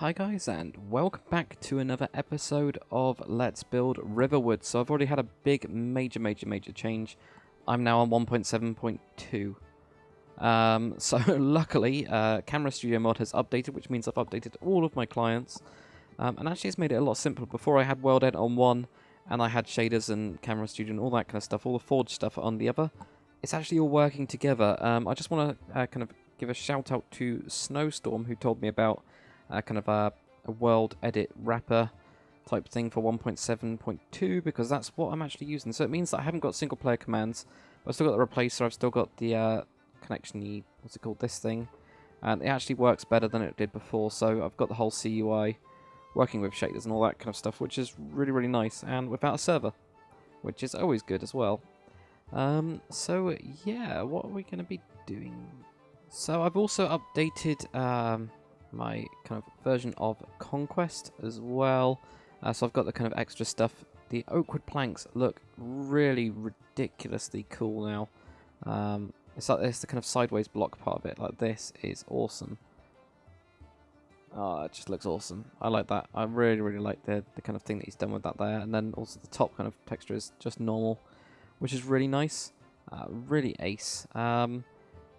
Hi guys, and welcome back to another episode of Let's Build Riverwood. So I've already had a big major change. I'm now on 1.7.2. So luckily Camera Studio mod has updated, which means I've updated all of my clients, and actually it's made it a lot simpler. Before I had World Edit on one and I had shaders and Camera Studio and all that kind of stuff, all the Forge stuff on the other. It's actually all working together. I just want to kind of give a shout out to Snowstorm, who told me about kind of a world edit wrapper type thing for 1.7.2, because that's what I'm actually using. So it means that I haven't got single player commands, but I've still got the replacer, I've still got the connection, what's it called, this thing, and it actually works better than it did before. So I've got the whole CUI working with shaders and all that kind of stuff, which is really nice, and without a server, which is always good as well. So yeah, what are we going to be doing? So I've also updated my kind of version of Conquest as well. So I've got the kind of extra stuff. The oakwood planks look really ridiculously cool now. It's like this, the kind of sideways block part of it. Like, this is awesome. Oh, it just looks awesome. I like that. I really like the kind of thing that he's done with that there. And then also the top kind of texture is just normal, which is really nice. Really ace.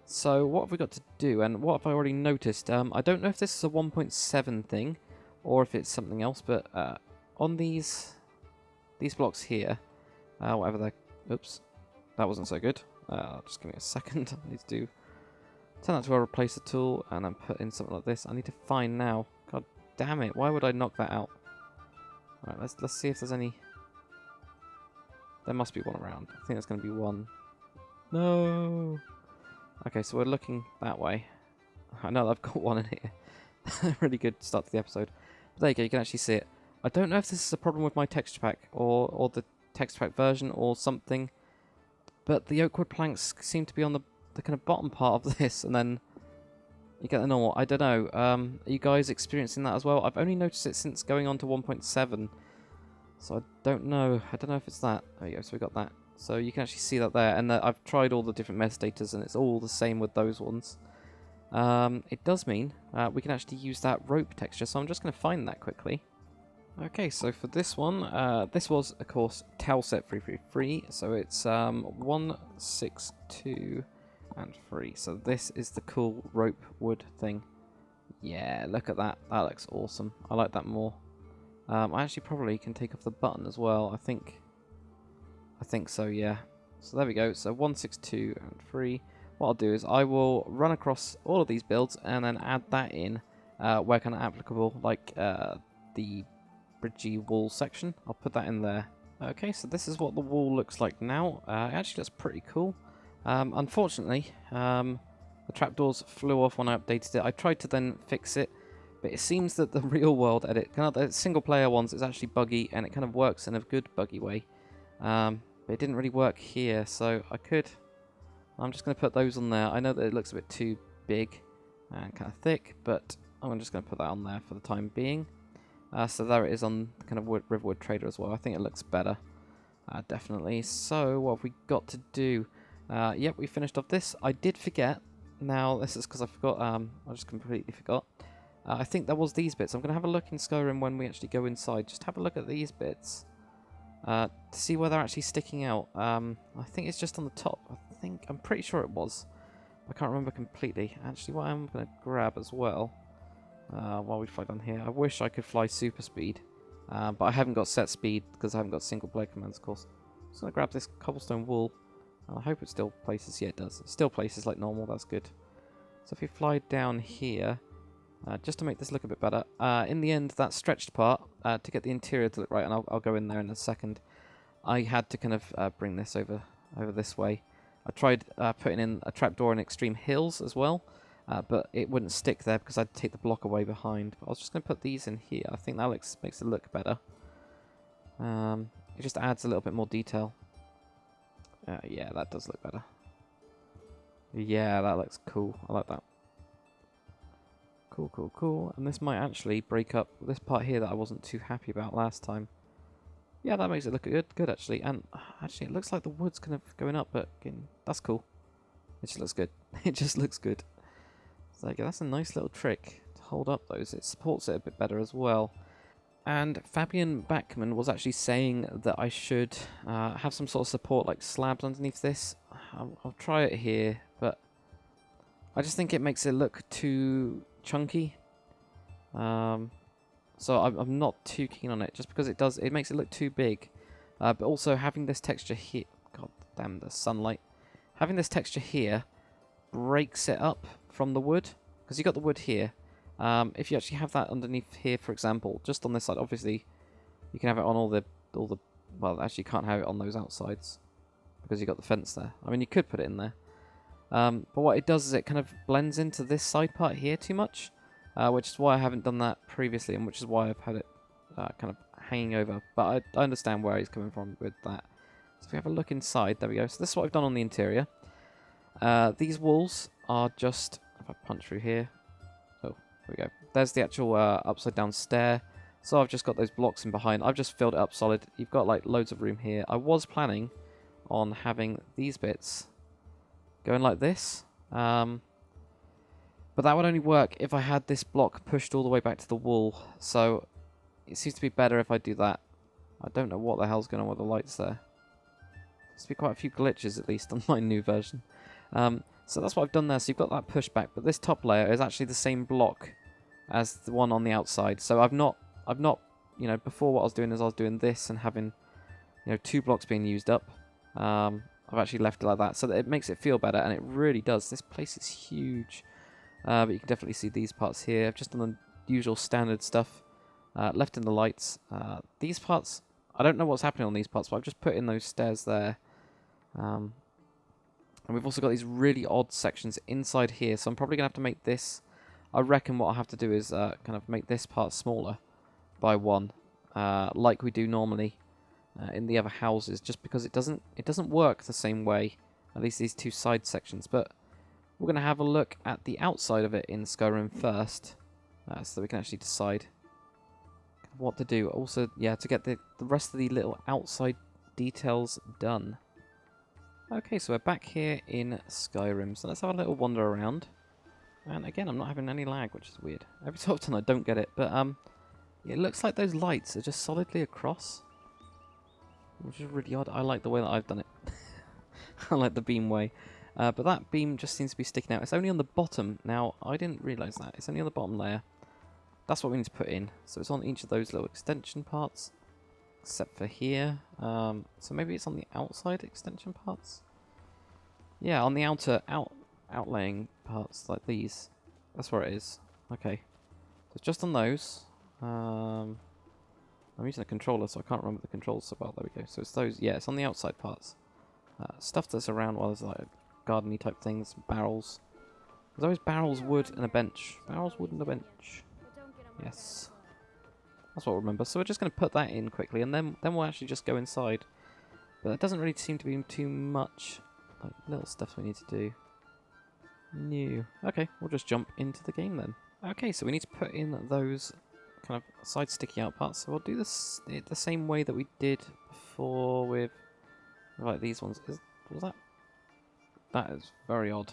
So what have we got to do, and what have I already noticed? I don't know if this is a 1.7 thing or if it's something else, but on these blocks here, whatever they're... Oops, that wasn't so good. Just give me a second. I need to turn that to a replacer tool and then put in something like this. I need to find now. God damn it! Why would I knock that out? All right, let's see if there's any. There must be one around. I think there's going to be one. No. Okay, so we're looking that way. I know I've got one in here. Really good start to the episode. But there you go, you can actually see it. I don't know if this is a problem with my texture pack or the texture pack version or something, but the oakwood planks seem to be on the kind of bottom part of this, and then you get the normal. I don't know. Are you guys experiencing that as well? I've only noticed it since going on to 1.7, so I don't know. I don't know if it's that. There you go, so we got that. So you can actually see that there, and I've tried all the different metastatas, and it's all the same with those ones. It does mean we can actually use that rope texture, so I'm just going to find that quickly. Okay, so for this one, this was, of course, Tilset 333, so it's 162 and 3. So this is the cool rope wood thing. Yeah, look at that. That looks awesome. I like that more. I actually probably can take off the button as well. I think so, yeah. So there we go. So 162 and 3. What I'll do is I will run across all of these builds and then add that in where kind of applicable, like the bridgey wall section. I'll put that in there. Okay, so this is what the wall looks like now. It actually looks pretty cool. Unfortunately, the trapdoors flew off when I updated it. I tried to then fix it, but it seems that the real world edit, kind of the single player ones, is actually buggy, and it kind of works in a good buggy way. But it didn't really work here, so I'm just going to put those on there. I know that it looks a bit too big and kind of thick, but I'm just going to put that on there for the time being. So there it is on the kind of Riverwood Trader as well. I think it looks better, definitely. So what have we got to do? Yep, we finished off this. I did forget. Now, this is because I forgot. I just completely forgot. I think there was these bits. I'm going to have a look in Skyrim when we actually go inside. Just have a look at these bits. To see where they're actually sticking out. I think it's just on the top. I'm pretty sure it was. I can't remember completely. Actually, what I'm going to grab as well, while we fly down here, I wish I could fly super speed, but I haven't got set speed because I haven't got single player commands, of course. I'm just going to grab this cobblestone wool, and I hope it still places. Yeah, it does. It still places like normal. That's good. So if you fly down here, just to make this look a bit better, in the end, that stretched part, to get the interior to look right, and I'll go in there in a second, I had to kind of bring this over this way. I tried putting in a trapdoor in extreme hills as well, but it wouldn't stick there because I'd take the block away behind. But I was just going to put these in here. I think that makes it look better. It just adds a little bit more detail. Yeah, that does look better. Yeah, that looks cool. I like that. Cool. And this might actually break up this part here that I wasn't too happy about last time. Yeah, that makes it look good actually. And actually, it looks like the wood's kind of going up, but again, that's cool. It just looks good. It just looks good. So that's a nice little trick to hold up those. It supports it a bit better as well. And Fabian Backman was actually saying that I should have some sort of support, like slabs underneath this. I'll try it here, but I just think it makes it look too chunky. So I'm not too keen on it, just because it makes it look too big. But also having this texture here, god damn the sunlight. Having this texture here breaks it up from the wood, because you got the wood here. If you actually have that underneath here, for example, just on this side, obviously you can have it on all the well, actually you can't have it on those outsides because you got the fence there. I mean, you could put it in there, but what it does is it kind of blends into this side part here too much, which is why I haven't done that previously, and which is why I've had it kind of hanging over. But I understand where he's coming from with that. So if we have a look inside, there we go. So this is what I've done on the interior. These walls are just, if I punch through here, oh, there we go. There's the actual upside down stair. So I've just got those blocks in behind. I've just filled it up solid. You've got like loads of room here. I was planning on having these bits going like this. But that would only work if I had this block pushed all the way back to the wall. So it seems to be better if I do that. I don't know what the hell's going on with the lights there. There's been quite a few glitches, at least, on my new version. So that's what I've done there. So you've got that pushback, but this top layer is actually the same block as the one on the outside. So I've not, you know, before what I was doing is I was doing this and having, you know, 2 blocks being used up. I've actually left it like that, so that it makes it feel better, and it really does. This place is huge, but you can definitely see these parts here. I've just done the usual standard stuff, left in the lights. These parts, I don't know what's happening on these parts, but I've just put in those stairs there. And we've also got these really odd sections inside here, so I'm probably going to have to make this... I reckon what I'll have to do is kind of make this part smaller by 1, like we do normally in the other houses, just because it doesn't work the same way, at least these 2 side sections. But we're going to have a look at the outside of it in Skyrim first, so that we can actually decide what to do. Also, yeah, to get the rest of the little outside details done. Okay, so we're back here in Skyrim, so let's have a little wander around. And again, I'm not having any lag, which is weird. Every so often I don't get it, but it looks like those lights are just solidly across, which is really odd. I like the way that I've done it. I like the beam way. But that beam just seems to be sticking out. It's only on the bottom. Now, I didn't realise that. It's only on the bottom layer. That's what we need to put in. So it's on each of those little extension parts. Except for here. So maybe it's on the outside extension parts? Yeah, on the outlaying parts like these. That's where it is. Okay. So it's just on those. I'm using a controller, so I can't remember the controls so well. There we go. So it's those. Yeah, it's on the outside parts. Stuff that's around, well, there's like garden-y type things. Barrels. There's always barrels, wood, and a bench. Barrels, wood, and a bench. Yes. That's what I remember. So we're just going to put that in quickly, and then we'll actually just go inside. But there doesn't really seem to be too much like little stuff we need to do. New. Okay, we'll just jump into the game then. Okay, so we need to put in those kind of side sticky out parts. So we'll do this the same way that we did before with like these ones. Was that? That is very odd.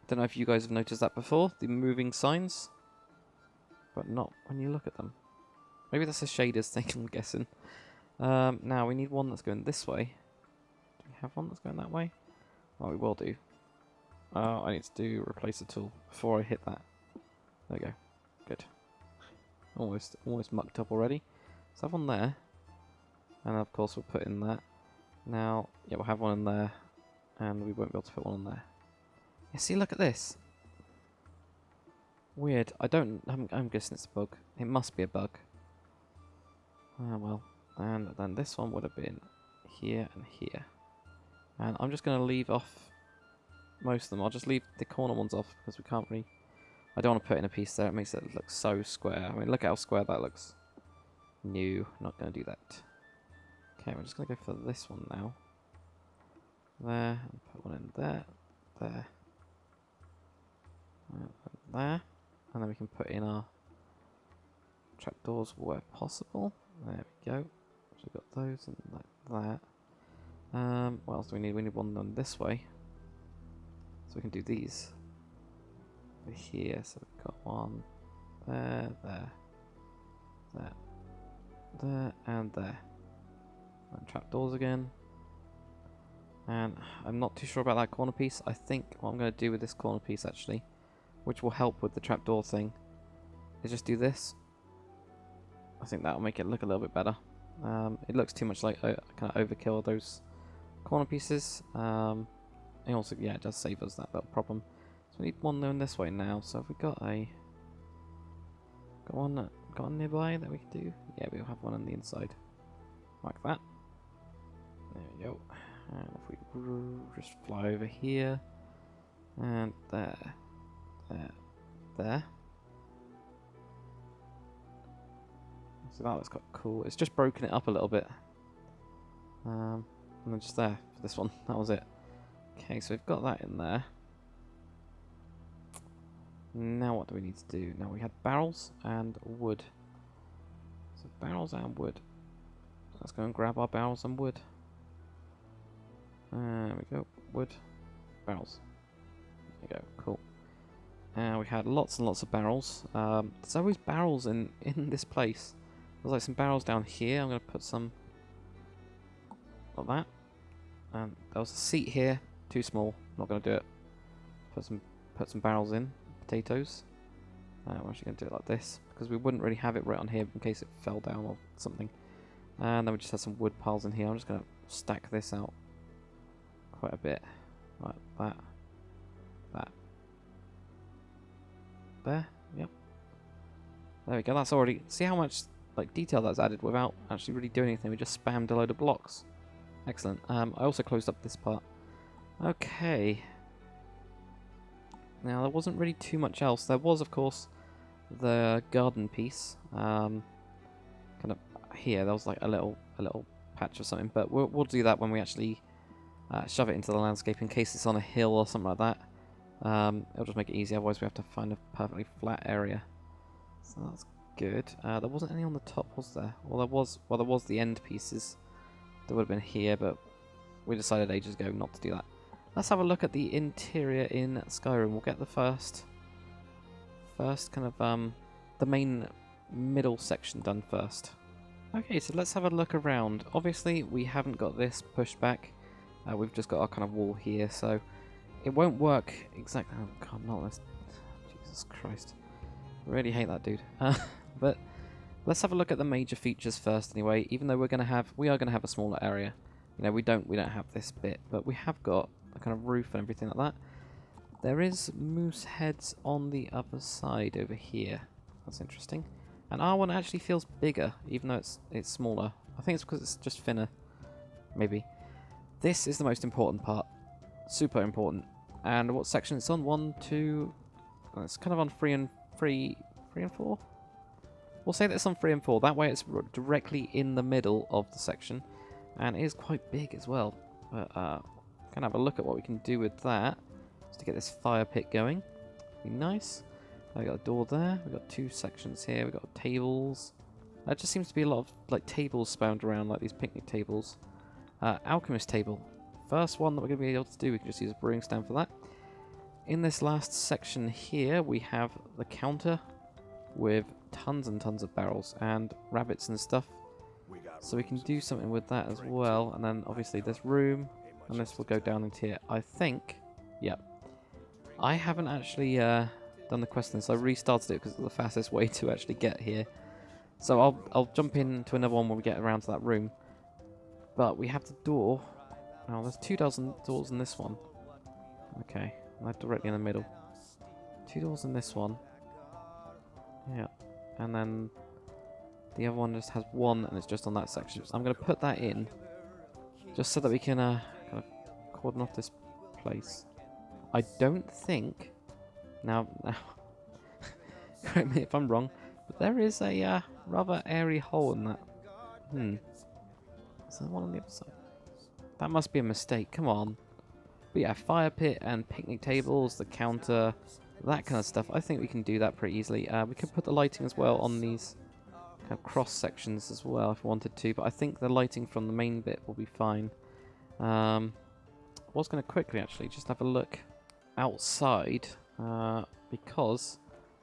Don't know if you guys have noticed that before. The moving signs. But not when you look at them. Maybe that's a shaders thing, I'm guessing. Now, we need one that's going this way. Do we have one that's going that way? Oh, we will do. I need to replace a tool before I hit that. There we go. Good. Almost mucked up already. So have one there. And of course we'll put in that. Now, yeah, we'll have one in there. And we won't be able to put one in there. Yeah, see, look at this. Weird. I'm guessing it's a bug. It must be a bug. Ah, well. And then this one would have been here and here. And I'm just going to leave off most of them. I'll just leave the corner ones off because we can't really... I don't want to put in a piece there. It makes it look so square. I mean, look at how square that looks. No, not going to do that. Okay, we're just going to go for this one now. There. And put one in there. There. And there. And then we can put in our trapdoors where possible. There we go. So we've got those and like that. What else do we need? We need one done this way. So we can do these. over here. So we've got one there, there, and there. And trapdoors again. And I'm not too sure about that corner piece. I think what I'm going to do with this corner piece actually, which will help with the trapdoor thing, is just do this. I think that'll make it look a little bit better. It looks too much like kind of overkill, those corner pieces. And also, yeah, it does save us that little problem. So we need one going this way now. So have we got one nearby that we can do? Yeah, we'll have one on the inside, like that. There we go. And if we just fly over here, and there, there. So that looks quite cool. It's just broken it up a little bit. And then just there for this one. That was it. Okay, so we've got that in there. Now what do we need to do? Now we had barrels and wood. So barrels and wood. Let's go and grab our barrels and wood. There we go. Wood. Barrels. There we go. Cool. We had lots and lots of barrels. There's always barrels in this place. There's like some barrels down here. I'm going to put some like that. And there was a seat here. Too small. Not going to do it. Put some barrels in. Potatoes. We're actually going to do it like this because we wouldn't really have it right on here in case it fell down or something. And then we just have some wood piles in here. I'm just going to stack this out quite a bit, like that. There, yep. There we go. That's already. See how much like detail that's added without actually really doing anything. We just spammed a load of blocks. Excellent. I also closed up this part. Okay. Now there wasn't really too much else. There was, of course, the garden piece. Kind of here. There was like a little patch or something, but we'll do that when we actually shove it into the landscape in case it's on a hill or something like that. It'll just make it easy. Otherwise, we have to find a perfectly flat area. So that's good. There wasn't any on the top, was there? Well, there was the end pieces. That would have been here, but we decided ages ago not to do that. Let's have a look at the interior in Skyrim. We'll get the first kind of the main middle section done first. Okay, so let's have a look around. Obviously, we haven't got this pushed back. We've just got our kind of wall here, so it won't work exactly. Oh god, not this. Jesus Christ, I really hate that dude. But let's have a look at the major features first, anyway. Even though we are gonna have a smaller area. You know, we don't have this bit, but we have got a kind of roof and everything like that. There is moose heads on the other side over here. That's interesting. And our one actually feels bigger, even though it's smaller. I think it's because it's just thinner, maybe. This is the most important part. Super important. And what section it's on? 1, 2... Oh, it's kind of on 3 and 4? We'll say that it's on 3 and 4. That way it's directly in the middle of the section. And it is quite big as well. But, can have a look at what we can do with that. Just to get this fire pit going. Be nice. We've got a door there. We've got 2 sections here. We've got tables. There just seems to be a lot of like tables spawned around, like these picnic tables. Alchemist table. First one that we're going to be able to do. We can just use a brewing stand for that. In this last section here, we have the counter with tons and tons of barrels and rabbits and stuff. So we can do something with that as well. And then obviously this room, and this will go down into here. I think, yep. I haven't actually done the quest so I restarted it because it's the fastest way to actually get here. So I'll jump into another one when we get around to that room. But we have the door. Now there's 2 dozen doors in this one. Okay, right directly in the middle. 2 doors in this one. Yeah, and then the other one just has 1, and it's just on that section. So I'm going to put that in, just so that we can kind of cordon off this place. I don't think. Now, correct me if I'm wrong, but there is a rather airy hole in that. Is there one on the other side? That must be a mistake. Come on. But yeah, fire pit and picnic tables, the counter, that kind of stuff. I think we can do that pretty easily. We could put the lighting as well on these kind of cross sections as well if we wanted to. But I think the lighting from the main bit will be fine. I was going to quickly actually just have a look outside. because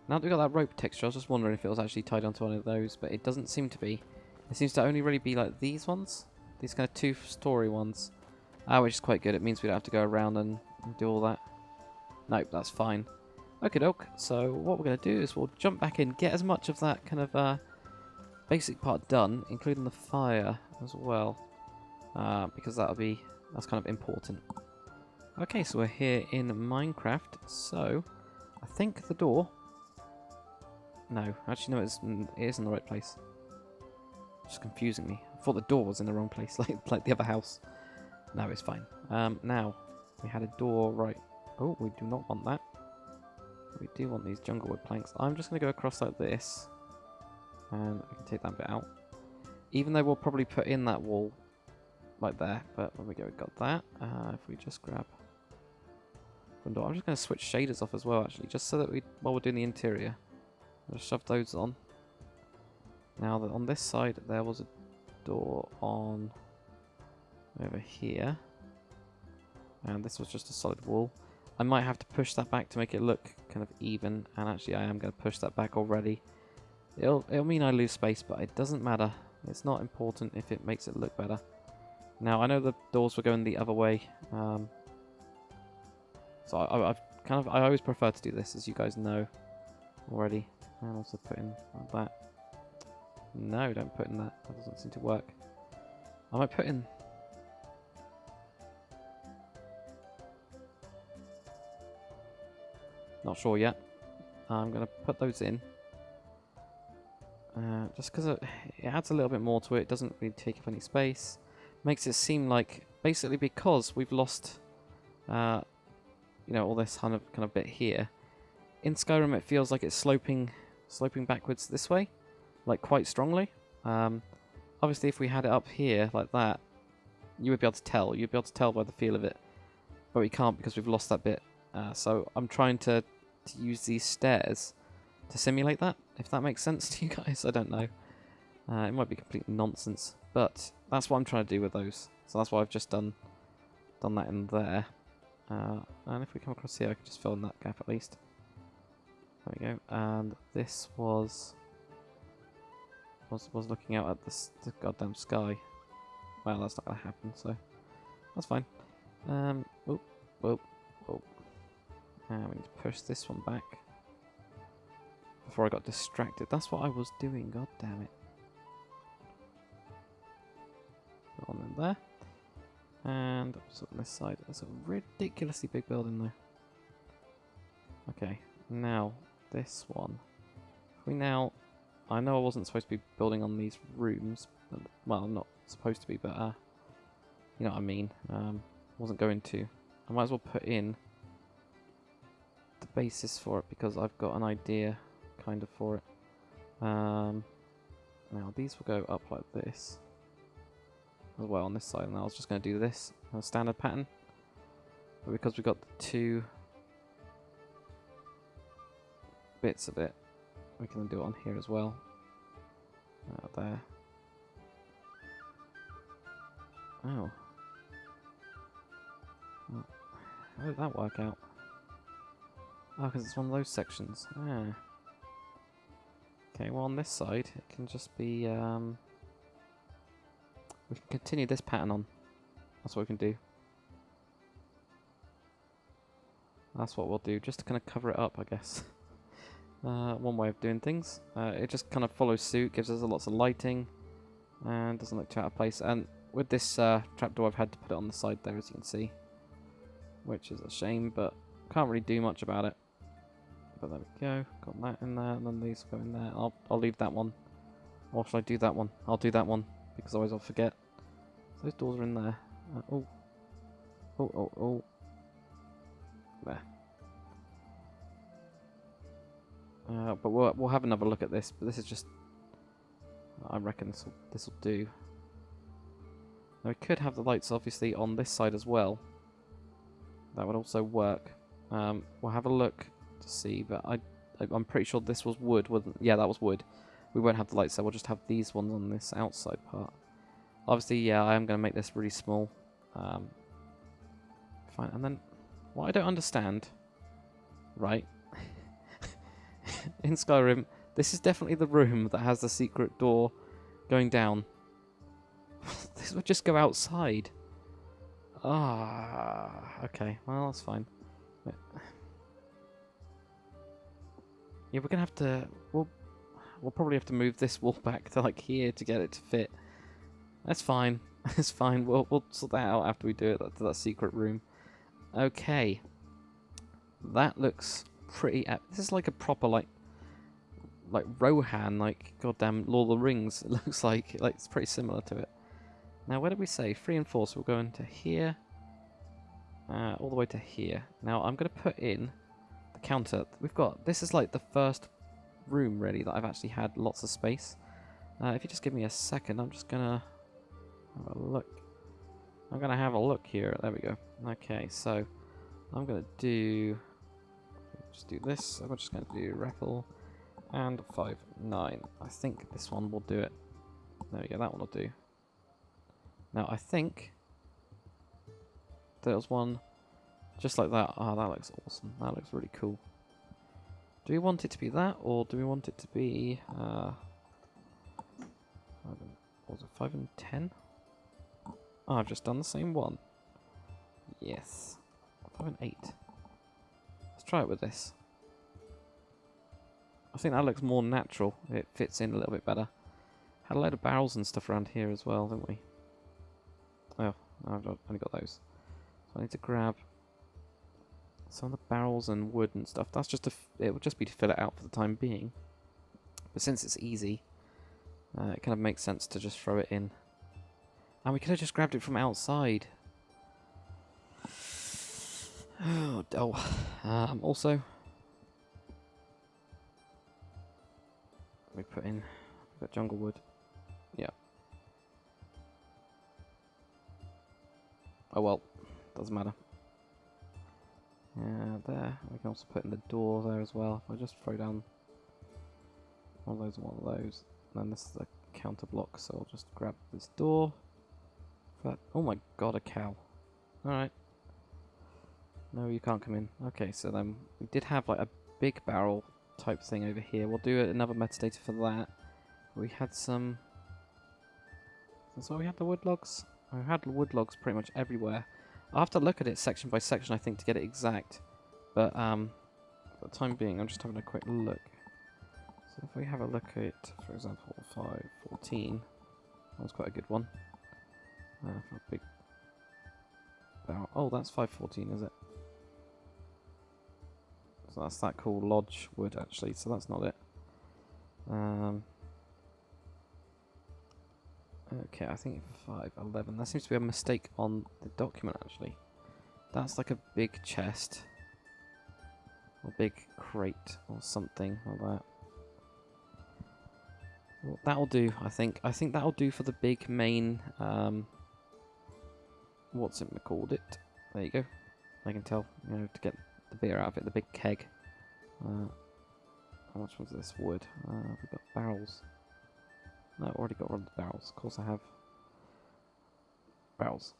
now that we've got that rope texture, I was just wondering if it was actually tied onto one of those, but it doesn't seem to be. It seems to only really be like these ones, these kind of two-story ones, which is quite good. It means we don't have to go around and do all that. Nope, that's fine. Okie doke, so what we're going to do is we'll jump back in, get as much of that kind of basic part done, including the fire as well, because that's kind of important. Okay, so we're here in Minecraft, so I think the door... No, actually no, it is in the right place. It's just confusing me. I thought the door was in the wrong place, like the other house. No, it's fine. Now, we had a door right... Oh, we do not want that. We do want these jungle wood planks. I'm just going to go across like this. And I can take that bit out. Even though we'll probably put in that wall like there. But there we go, we got that. If we just grab... I'm just going to switch shaders off as well, actually. Just so that while we're doing the interior. Just shove those on. Now that on this side there was a door on over here. And this was just a solid wall. I might have to push that back to make it look kind of even, and actually I am going to push that back already. It'll mean I lose space, but it doesn't matter. It's not important if it makes it look better. Now I know the doors were going the other way, so I always prefer to do this, as you guys know already. And also put in like that. No, don't put in that. That doesn't seem to work. I might put in... Not sure yet. I'm going to put those in. Just because it adds a little bit more to it. It doesn't really take up any space. Makes it seem like, basically because we've lost, you know, all this kind of bit here. In Skyrim it feels like it's sloping backwards this way. Like quite strongly. Obviously if we had it up here like that, you would be able to tell. You'd be able to tell by the feel of it. But we can't because we've lost that bit. So I'm trying to use these stairs to simulate that, if that makes sense to you guys. I don't know. It might be complete nonsense, but that's what I'm trying to do with those. So that's why I've just done that in there. And if we come across here, I can just fill in that gap at least. There we go. And this was looking out at the goddamn sky. Well, that's not going to happen, so that's fine. Oh. We need to push this one back before I got distracted. That's what I was doing, god damn it. Put one in there. And also on this side. That's a ridiculously big building though. Okay, now this one. If we now... I know I wasn't supposed to be building on these rooms. But, well, I'm not supposed to be, but you know what I mean. Wasn't going to. I might as well put in the basis for it because I've got an idea kind of for it. Now these will go up like this as well on this side, and I was just going to do this a standard pattern, but because we've got the two bits of it, we can do it on here as well. There. Oh. How did that work out? Oh, because it's one of those sections. Ah. Okay, well on this side, it can just be... we can continue this pattern on. That's what we can do. That's what we'll do, just to kind of cover it up, I guess. One way of doing things. It just kind of follows suit, gives us lots of lighting, and doesn't look too out of place. And with this trapdoor, I've had to put it on the side there, as you can see. Which is a shame, but can't really do much about it. But there we go, got that in there, and then these go in there. I'll leave that one. Or should I do that one? I'll do that one, because otherwise I'll forget. So those doors are in there. Oh. There. But we'll have another look at this, but this is just... I reckon this'll do. Now we could have the lights obviously on this side as well. That would also work. We'll have a look to see, but I'm pretty sure this was wood, wasn't it? Yeah, that was wood. We won't have the lights there, we'll just have these ones on this outside part. Obviously, yeah, I am going to make this really small. Fine, and then what I don't understand right? In Skyrim, this is definitely the room that has the secret door going down. This would just go outside. Ah, okay. Well, that's fine. Yeah, we're gonna have to. We'll probably have to move this wall back to like here to get it to fit. That's fine. It's fine. We'll sort that out after we do it to that secret room. Okay. That looks pretty. This is like a proper like Rohan, like goddamn Lord of the Rings. It looks like it's pretty similar to it. Now, where did we say 3 and 4? So we'll go into here, all the way to here. Now I'm gonna put in the counter. We've got this is like the first room really that I've actually had lots of space. If you just give me a second, I'm just gonna have a look. I'm gonna have a look here. There we go. Okay, so I'm gonna just do this. I'm just gonna do REPL and 5, 9. I think this one will do it. There we go. That one will do. Now I think there was one just like that. Oh, that looks awesome. That looks really cool. Do we want it to be that, or do we want it to be, what was it, 5 and 10? Oh, I've just done the same one. Yes. 5 and 8. Let's try it with this. I think that looks more natural. It fits in a little bit better. Had a load of barrels and stuff around here as well, didn't we? Oh, I've only got those. So I need to grab some of the barrels and wood and stuff. That's just it would just be to fill it out for the time being. But since it's easy, it kind of makes sense to just throw it in. And we could have just grabbed it from outside. Also, we put in. We've got jungle wood. Yeah. Oh well, doesn't matter. There. We can also put in the door there as well. If I just throw down one of those and one of those. And then this is the counter block, so I'll just grab this door. Oh my god, a cow. Alright. No, you can't come in. Okay, so then we did have like a big barrel type thing over here. We'll do another metadata for that. We had some... That's why we had the wood logs? I had wood logs pretty much everywhere. I'll have to look at it section by section, I think, to get it exact. But for the time being, I'm just having a quick look. So if we have a look at, for example, 514, that was quite a good one. For a big barrel. Oh, that's 514, is it? So that's that cool lodge wood, actually. So that's not it. Okay, I think 511. That seems to be a mistake on the document, actually. That's like a big chest. Or big crate, or something like that. Well, that'll do, I think. I think that'll do for the big main, what's it called it? There you go. I can tell, you know, to get the beer out of it, the big keg. How much was this wood? We've got barrels. No, already got rid of the barrels. Of course I have. Barrels.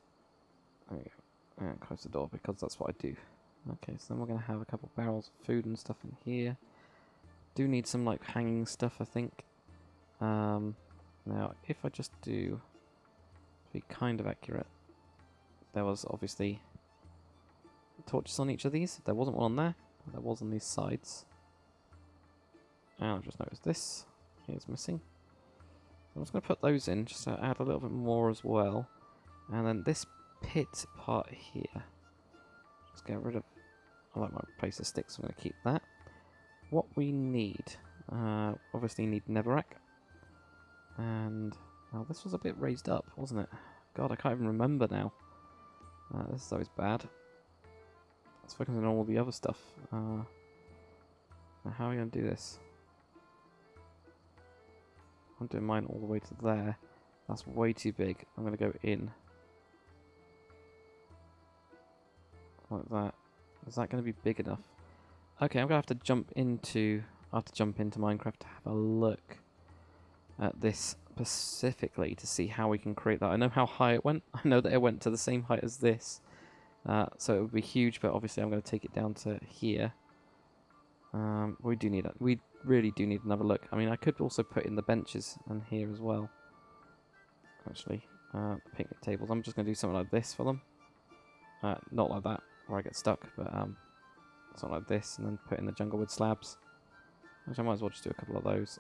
There we go. And close the door because that's what I do. Okay, so then we're going to have a couple barrels of food and stuff in here. Do need some like hanging stuff, I think. Now, if I just do, to be kind of accurate, there was obviously torches on each of these. There wasn't one on there. There was on these sides. And I've just noticed this is missing. I'm just going to put those in just to add a little bit more as well. And then this pit part here. Just get rid of... I like my place of sticks, so I'm going to keep that. What we need... obviously need netherrack. And... Well, this was a bit raised up, wasn't it? God, I can't even remember now. This is always bad. Let's focus on all the other stuff. Now how are we going to do this? I'm doing mine all the way to there. That's way too big. I'm going to go in. Like that. Is that going to be big enough? Okay, I'm going to have to jump into... I have to jump into Minecraft to have a look at this specifically to see how we can create that. I know how high it went. I know that it went to the same height as this. So it would be huge, but obviously I'm going to take it down to here. We really do need another look. I mean, I could also put in the benches and here as well. Actually, picnic tables. I'm just going to do something like this for them. Not like that, where I get stuck, but something like this, and then put in the junglewood slabs. Which I might as well just do a couple of those.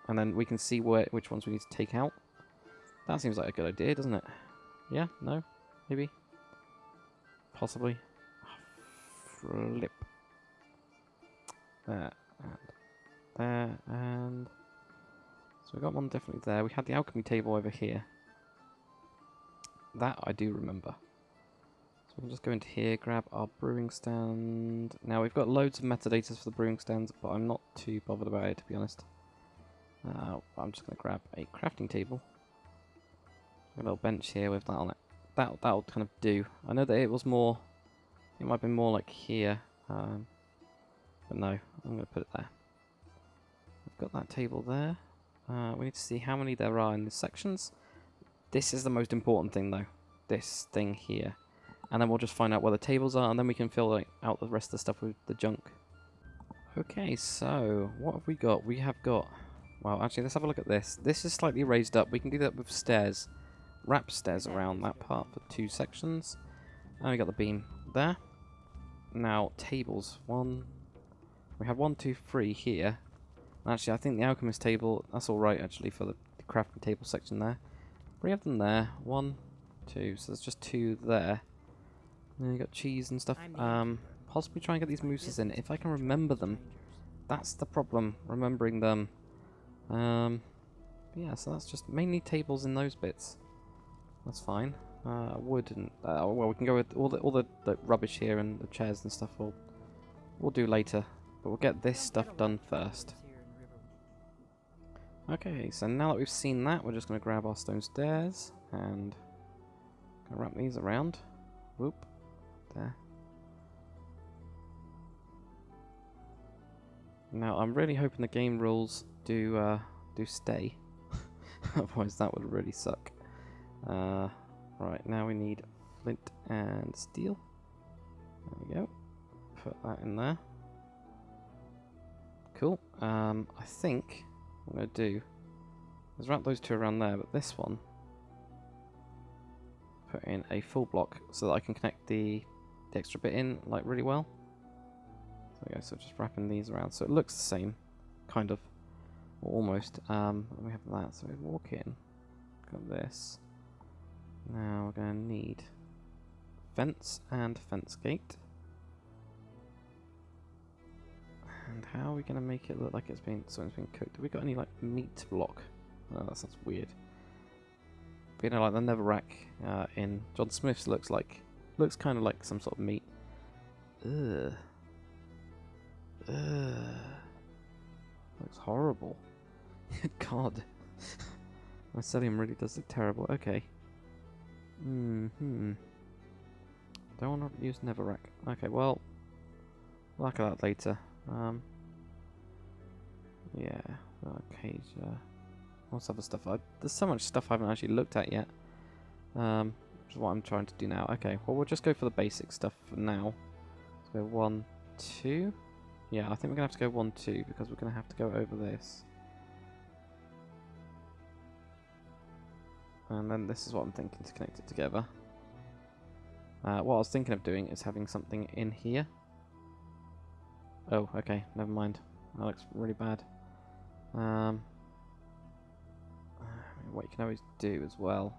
And then we can see which ones we need to take out. That seems like a good idea, doesn't it? Yeah? No? Maybe? Possibly? Flip. There, and there, and... So we got one definitely there. We had the alchemy table over here. That I do remember. So we'll just go into here, grab our brewing stand. Now we've got loads of metadata for the brewing stands, but I'm not too bothered about it, to be honest. I'm just going to grab a crafting table. A little bench here with that on it. That'll kind of do. I know that it was more... It might be more like here. But no, I'm going to put it there. I've got that table there. We need to see how many there are in the sections. This is the most important thing, though. This thing here. And then we'll just find out where the tables are, and then we can fill out the rest of the stuff with the junk. Okay, so what have we got? We have got... Well, actually, let's have a look at this. This is slightly raised up. We can do that with stairs. Wrap stairs around that part for 2 sections. And we got the beam there. Now, tables. We have 1, 2, 3 here. Actually, I think the alchemist table, that's alright actually for the crafting table section there. 3 of them there. 1, 2, so there's just 2 there. And then you got cheese and stuff. Possibly try and get these mooses in. If I can remember them. That's the problem, remembering them. Yeah, so that's just mainly tables in those bits. That's fine. Wood and... well, we can go with all the rubbish here and the chairs and stuff we'll do later. But we'll get this stuff done first. Okay, so now that we've seen that, we're just going to grab our stone stairs and wrap these around. Whoop. There. Now, I'm really hoping the game rules do stay. Otherwise, that would really suck. Right, now we need flint and steel. There we go. Put that in there. Cool. I think what I'm going to do is wrap those 2 around there, but this one, put in a full block so that I can connect the extra bit in like really well. So there we go, so just wrapping these around so it looks the same, kind of, or almost. We have that, so we walk in, got this. Now we're going to need fence and fence gate. And how are we going to make it look like something's been cooked? Have we got any like meat block? Oh, that sounds weird. But you know, like the netherrack in John Smith's looks kind of like some sort of meat. Ugh. Ugh. Looks horrible. God. Mycelium really does look terrible. Okay. Don't want to use netherrack. Okay, well, we'll look at that later. Yeah, Achaidh. What's other stuff? There's so much stuff I haven't actually looked at yet. Which is what I'm trying to do now. Okay, well we'll just go for the basic stuff for now. Let's go 1, 2. Yeah, I think we're gonna have to go 1, 2 because we're gonna have to go over this. And then this is what I'm thinking to connect it together. What I was thinking of doing is having something in here. Oh, okay, never mind. That looks really bad. What you can always do as well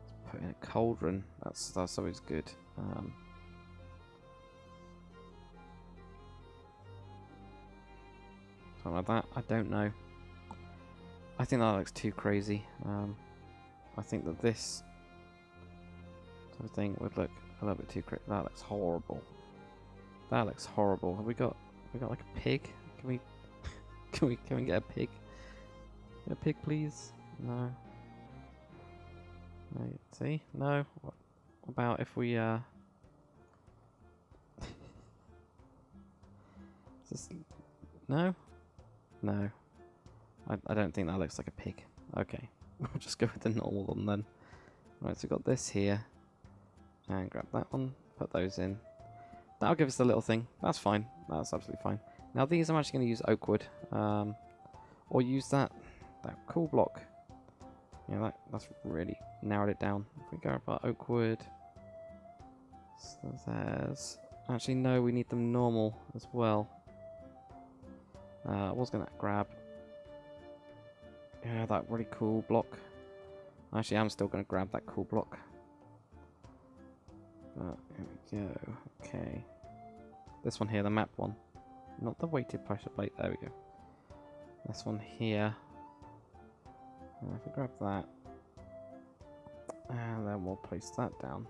is put in a cauldron. That's always good. Something like that. I don't know. I think that looks too crazy. I think that this sort of thing would look a little bit too crazy. That looks horrible. That looks horrible. Have we got like a pig? Can we can we get a pig? A pig, please? No. Right, see? No. What about if we is this... No? No. I don't think that looks like a pig. Okay. We'll just go with the normal one then. Right, so we've got this here. And grab that one. Put those in. That'll give us the little thing. That's fine. That's absolutely fine. Now these I'm actually going to use oak wood, or use that cool block. Yeah, that's really narrowed it down. If we go up our oak wood, so there's actually no, we need them normal as well. I was going to grab that really cool block. Actually, I'm still going to grab that cool block. But here we go. Okay, this one here, the map one. Not the weighted pressure plate, there we go. This one here. If we grab that, and then we'll place that down.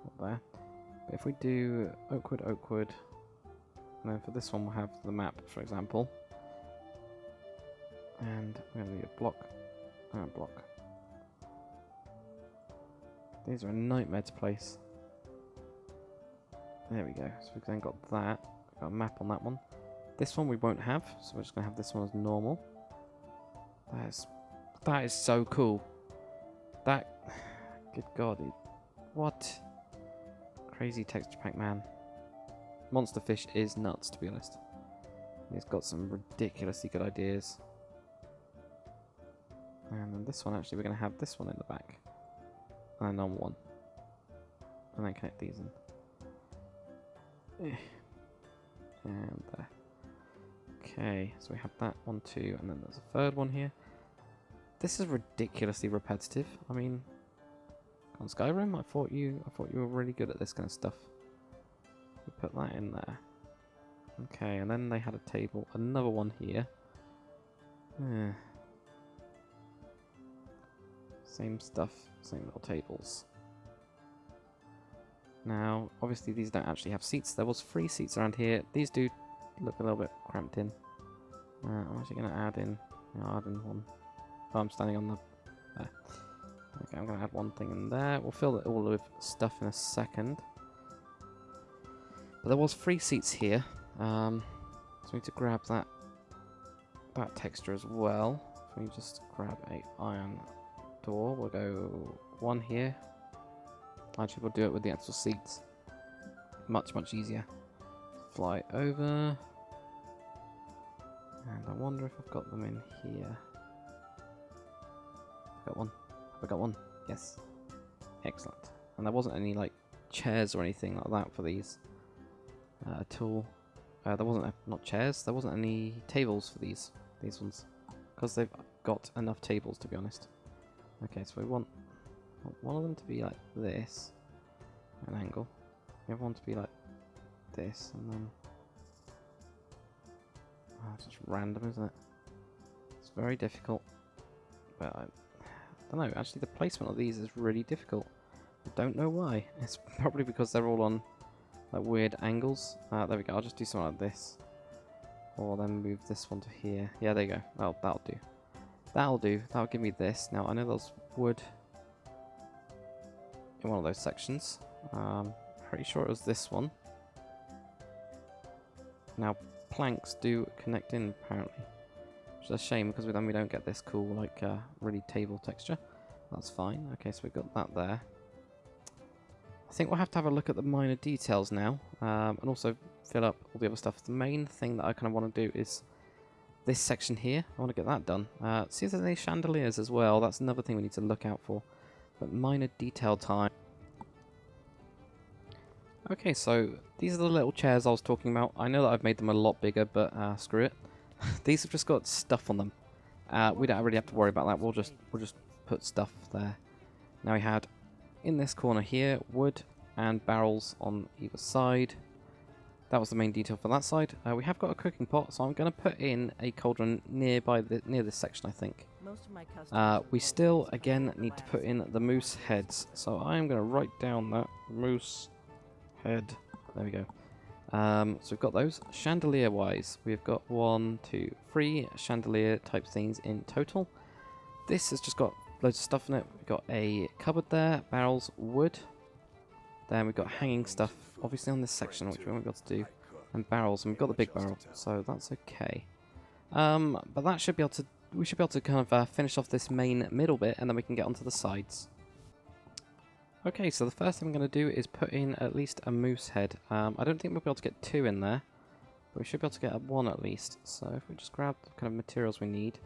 Not there. But if we do oak wood, and then for this one we'll have the map, for example. And we're going to need a block and a block. These are a nightmare to place. There we go. So we've then got that. Got a map on that one. This one we won't have, so we're just going to have this one as normal. That is so cool. That, good god, what? Crazy texture pack, man. Monster Fish is nuts, to be honest. He's got some ridiculously good ideas. And then this one, actually, we're going to have this one in the back. And a normal one. And then connect these in. And there. Okay, so we have that one too, and then there's a third one here. This is ridiculously repetitive. I mean, on Skyrim, I thought you were really good at this kind of stuff. We put that in there. Okay, and then they had a table, another one here. Same stuff, same little tables. Now, obviously these don't actually have seats. There was 3 seats around here. These do look a little bit cramped in. I'm actually going to add in one. Oh, I'm standing on the... there. Okay, I'm going to add one thing in there. We'll fill it all with stuff in a second. But there was 3 seats here. So we need to grab that texture as well. If we just grab a iron door, we'll go one here. Actually, we'll do it with the actual seats. Much easier. Fly over. And I wonder if I've got them in here. Got one. Have I got one? Yes. Excellent. And there wasn't any like chairs or anything like that for these at all. There wasn't not chairs. There wasn't any tables for these ones because they've got enough tables, to be honest. Okay, so we want one of them to be like this, an angle. The other one to be like this, and then it's just random, isn't it? It's very difficult, but I don't know. Actually, the placement of these is really difficult. I don't know why. It's probably because they're all on like weird angles. There we go. I'll just do something like this, or then move this one to here. Yeah, there you go. Oh, that'll do. That'll do. That'll give me this. Now I know there's wood in one of those sections. Pretty sure it was this one. Now planks do connect in apparently, which is a shame because then we don't get this cool like really table texture. That's fine. Okay, so we've got that there. I think we'll have to have a look at the minor details now, and also fill up all the other stuff. The main thing that I kind of want to do is this section here. I want to get that done. See if there's any chandeliers as well. That's another thing we need to look out for. But minor detail time. Okay, so these are the little chairs I was talking about. I know that I've made them a lot bigger, but screw it. These have just got stuff on them. We don't really have to worry about that. We'll just put stuff there. Now we had in this corner here wood and barrels on either side. That was the main detail for that side. We have got a cooking pot, so I'm going to put in a cauldron near this section, I think. We still, again, need to put in the moose heads. So I'm going to write down that moose head. There we go. So we've got those. Chandelier-wise, we've got 1, 2, 3 chandelier type things in total. This has just got loads of stuff in it. We've got a cupboard there, barrels, wood. Then we've got hanging stuff, obviously on this section, which we won't be able to do, and barrels, and we've got the big barrel, so that's okay. But that should be able to, we should be able to kind of finish off this main middle bit, and then we can get onto the sides. Okay, so the first thing I'm going to do is put in at least a moose head. I don't think we'll be able to get 2 in there, But we should be able to get one at least. So if we just grab the kind of materials we need,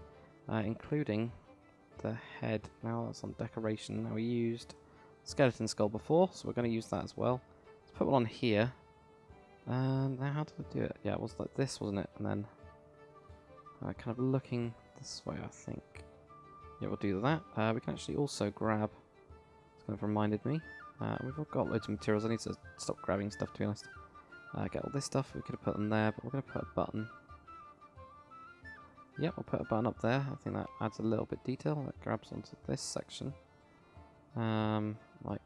including the head. Now that's on decoration. Now we used skeleton skull before, so we're going to use that as well. Let's put one on here. And now how did I do it? Yeah, it was like this, wasn't it? And then kind of looking this way, I think. Yeah, we'll do that. We can actually also grab, it's kind of reminded me, we've got loads of materials. I need to stop grabbing stuff, to be honest. Get all this stuff, we could have put them there, but we're going to put a button. Yep, we'll put a button up there. I think that adds a little bit detail. That grabs onto this section. Like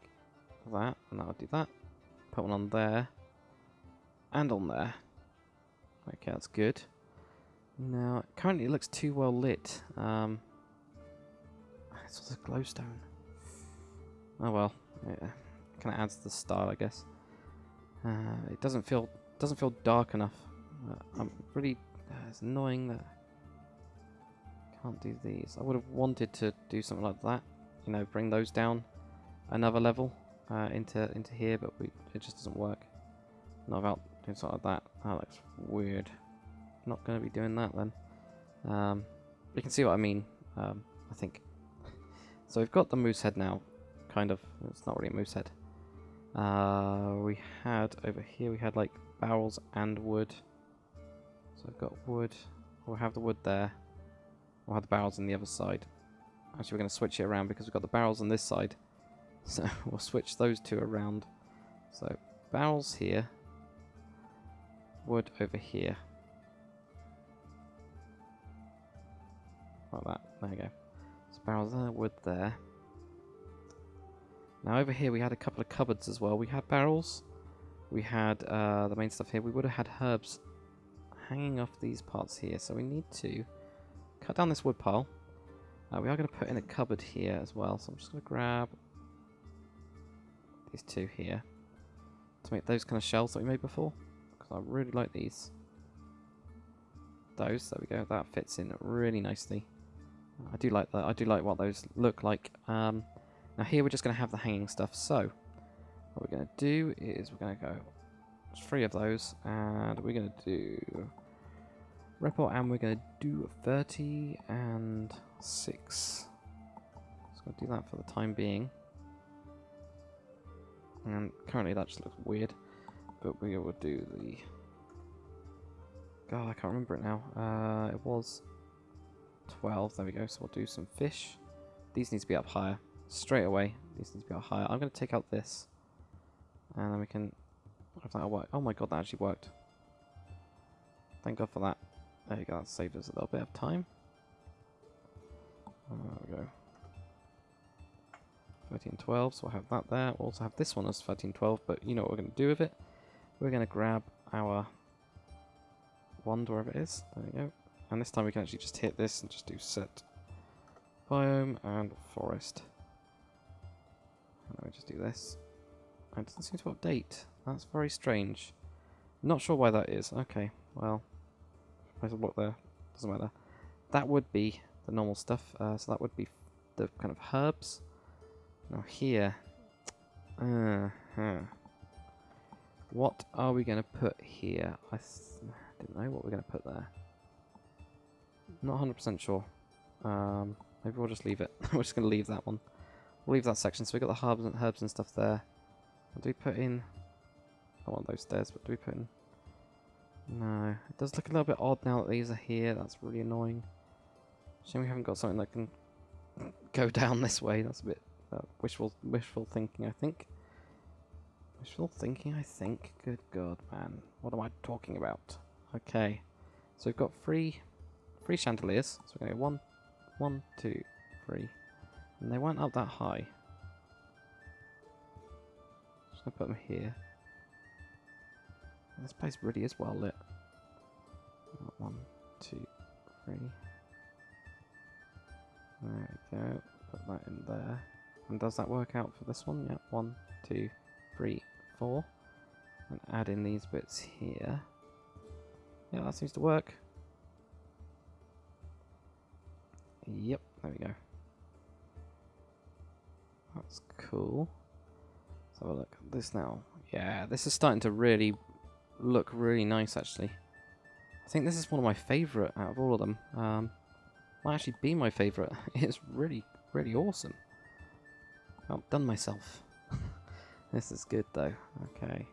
that, and that'll do that. Put one on there. And on there. Okay, that's good. Now, currently it looks too well lit. It's also glowstone. Oh well, yeah. Kind of adds to the style, I guess. It doesn't feel dark enough. I'm really. It's annoying that I can't do these. I would have wanted to do something like that. You know, bring those down another level into here, but it just doesn't work. Not about doing something like that. That looks weird. Not going to be doing that then. You can see what I mean. I think. So we've got the moose head now, kind of. It's not really a moose head. We had over here. We had like barrels and wood. So I've got wood. We'll have the wood there. We'll have the barrels on the other side. Actually, we're going to switch it around because we've got the barrels on this side. So we'll switch those two around. So barrels here. Wood over here. Like that. There you go. So barrels there, wood there. Now over here we had a couple of cupboards as well. We had barrels. We had the main stuff here. We would have had herbs hanging off these parts here. So we need to cut down this wood pile. We are going to put in a cupboard here as well. So I'm just going to grab these two here to make those kind of shells that we made before. Because I really like these. Those, there we go. That fits in really nicely. I do like that. I do like what those look like. Now here we're just going to have the hanging stuff. So what we're going to do is we're going to go 3 of those, and we're going to do report, and we're going to do 30 and 6. Just going to do that for the time being. And currently that just looks weird, but we will do the. God, I can't remember it now. It was 12. There we go. So we'll do some fish. These need to be up higher. Straight away. These need to be up higher. I'm going to take out this. And then we can. If that'll work. Oh my god, that actually worked. Thank god for that. There you go. That saved us a little bit of time. There we go. 13, 12. So we'll have that there. We'll also have this one as 13, 12. But you know what we're going to do with it? We're going to grab our wand, wherever it is. There we go. And this time we can actually just hit this and just do set biome and forest. And then we just do this. And it doesn't seem to update. That's very strange. Not sure why that is. Okay, well, place a block there. Doesn't matter. That would be the normal stuff. So that would be the kind of herbs. Now here, what are we going to put here? I didn't know what we're going to put there. Not 100% sure. Maybe we'll just leave it. We're just going to leave that one. We'll leave that section. So we've got the herbs and stuff there. What do we put in? I want those stairs, but do we put in? No. It does look a little bit odd now that these are here. That's really annoying. Shame we haven't got something that can go down this way. That's a bit wishful thinking, I think. Wishful thinking, I think. Good God, man. What am I talking about? Okay. So we've got three chandeliers. So we're going to go 1, 2, 3. And they weren't up that high. Just going to put them here. And this place really is well lit. 1, 2, 3. There we go. Put that in there. And does that work out for this one? Yeah. 1, 2, 3, 4. And add in these bits here. Yeah, that seems to work. Yep, there we go. That's cool. Let's have a look at this now. Yeah, this is starting to really look really nice, actually. I think this is one of my favourite out of all of them. Might actually be my favourite. It's really, really awesome. Outdone myself. This is good though. Okay.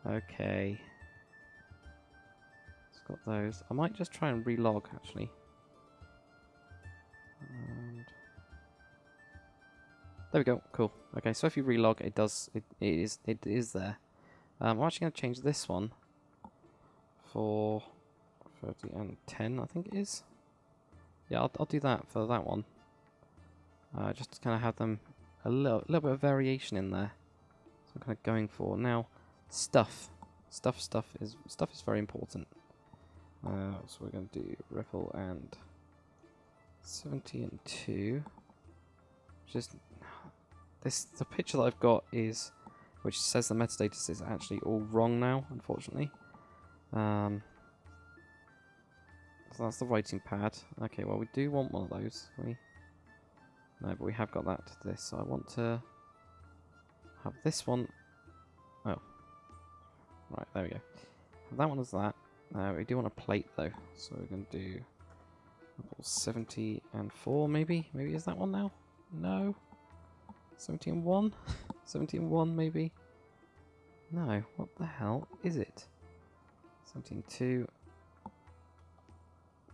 Okay. It's got those. I might just try and relog actually. And there we go. Cool. Okay, so if you relog, it does. It is there. I'm actually going to change this one for 30 and 10. I think it is. Yeah, I'll do that for that one. Just to kind of have them a little bit of variation in there. So I'm kind of going for now. Stuff is very important. So we're going to do ripple and 70 and 2. Just the picture that I've got is, which says the metadata is actually all wrong now, unfortunately. So that's the writing pad. Okay, well we do want one of those. No, but we have got that to this. So I want to have this one. Oh, right, there we go. That one is that. We do want a plate though, so we're going to do 70 and 4 maybe. Maybe is that one now? No. 70 and 1? 70 and 1 maybe? No, what the hell is it? 70 and 2.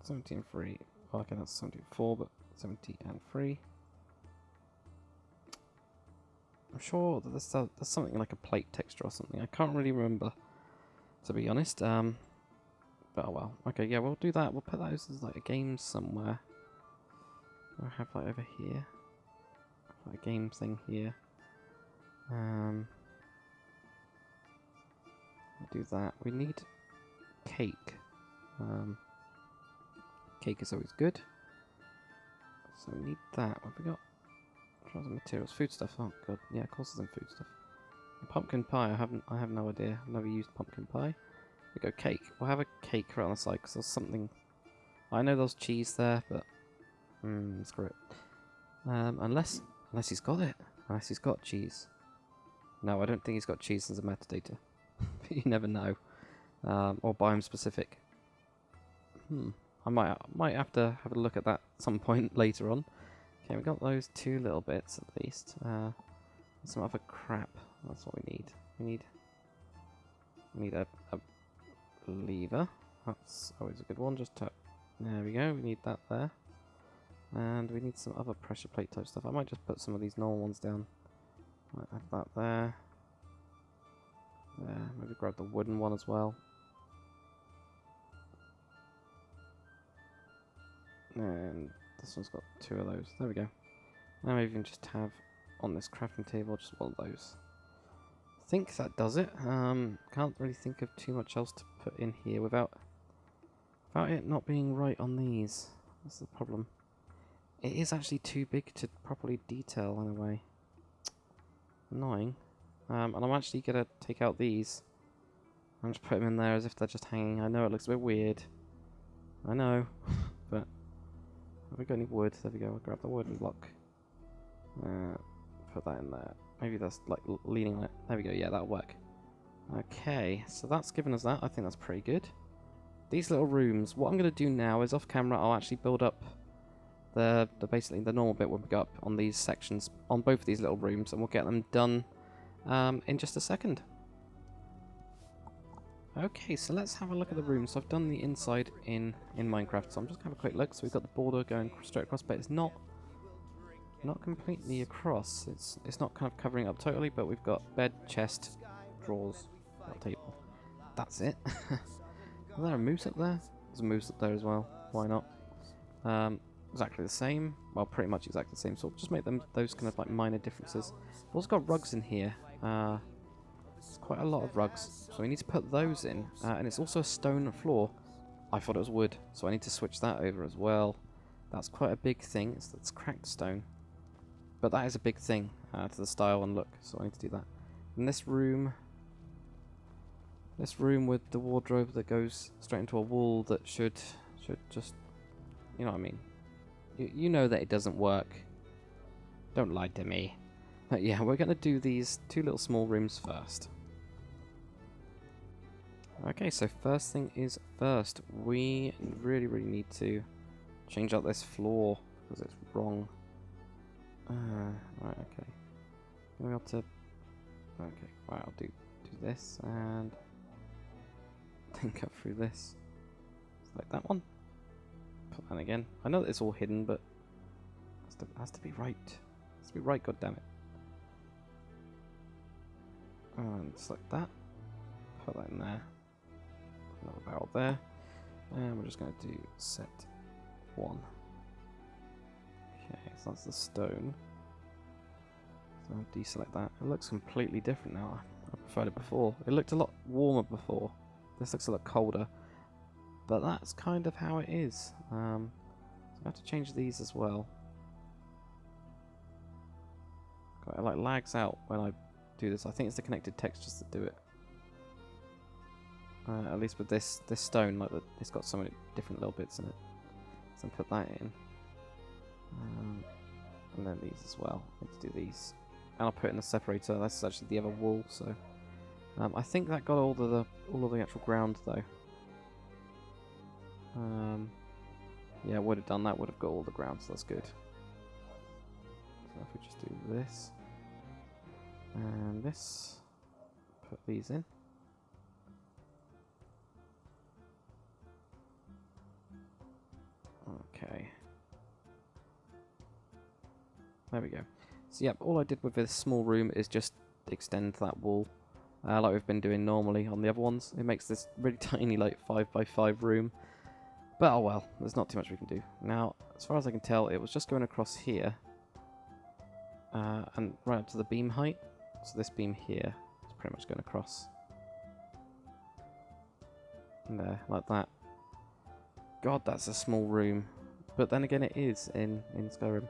70 and 3. Oh, okay, that's 70 and 4, but 70 and 3. I'm sure that there's something like a plate texture or something. I can't really remember, to be honest. But oh well. Okay, yeah, we'll do that. We'll put those as like a game somewhere. I'll have like over here. Like a game thing here. We'll do that. We need cake. Cake is always good. So we need that. What have we got? Trials and materials. Food stuff. Oh god. Yeah, of course there's some food stuff. And pumpkin pie. I have no idea. I've never used pumpkin pie. We go cake. We'll have a cake right on the side because there's something. I know there's cheese there, but screw it. Unless he's got it. Unless he's got cheese. No, I don't think he's got cheese as a metadata. But you never know. Or biome specific. I might have to have a look at that at some point later on. Okay, we got those 2 little bits at least. Some other crap. That's what we need. We need a lever. That's always a good one. Just tap. There we go. We need that there. And we need some other pressure plate type stuff. I might just put some of these normal ones down. Might have that there. There. Maybe grab the wooden one as well. And this one's got 2 of those. There we go. Now maybe we can just have on this crafting table just one of those. I think that does it. Can't really think of too much else to put in here without it not being right on these. That's the problem. It is actually too big to properly detail in a way. Annoying. And I'm actually going to take out these and just put them in there as if they're just hanging. I know it looks a bit weird. I know. But have we got any wood? There we go. I'll grab the wooden block. Put that in there. Maybe that's like leaning on it. There we go. Yeah, that'll work. Okay, so that's given us that. I think that's pretty good. These little rooms. What I'm going to do now is off camera I'll actually build up the basically the normal bit we'll pick up on these sections on both of these little rooms, and we'll get them done in just a second. Okay, so let's have a look at the rooms. So I've done the inside in Minecraft, so I'm just going to have a quick look. So we've got the border going straight across, but it's not completely across. It's not kind of covering up totally, but we've got bed, chest, drawers, table. That's it. Is there a moose up there? There's a moose up there as well. Why not? Exactly the same. Well, pretty much exactly the same. So we'll just make them those kind of like minor differences. We've also got rugs in here. It's quite a lot of rugs, so we need to put those in. And it's also a stone floor. I thought it was wood, so I need to switch that over as well. That's quite a big thing. It's cracked stone, but that is a big thing to the style and look. So I need to do that. And this room with the wardrobe that goes straight into a wall that should just, you know what I mean. You know that it doesn't work. Don't lie to me. But yeah, we're going to do these 2 little small rooms first. Okay, so first thing is first. We really need to change out this floor because it's wrong. Right, okay. We got to. Okay, right, I'll do this and then go through this. Select that one. Put that again. I know that it's all hidden, but it has to be right. It has to be right, goddammit. And select that. Put that in there. Another barrel there. And we're just going to do set 1. Okay, so that's the stone. So I'll deselect that. It looks completely different now. I preferred it before. It looked a lot warmer before. This looks a lot colder. But that's kind of how it is. So I have to change these as well. It like lags out when I do this. I think it's the connected textures that do it. At least with this stone, like it's got so many different little bits in it. So I'll put that in. And then these as well. I need to do these. And I'll put in a separator. This is actually the other wall, so I think that got all of the actual ground though. Yeah, would have done that. Would have got all the ground, so that's good. So if we just do this and this, put these in. Okay. There we go. So yeah, all I did with this small room is just extend that wall like we've been doing normally on the other ones. It makes this really tiny like 5x5 room. But oh well, there's not too much we can do. Now, as far as I can tell, it was just going across here. And right up to the beam height. So this beam here is pretty much going across. And there, like that. God, that's a small room. But then again, it is in Skyrim.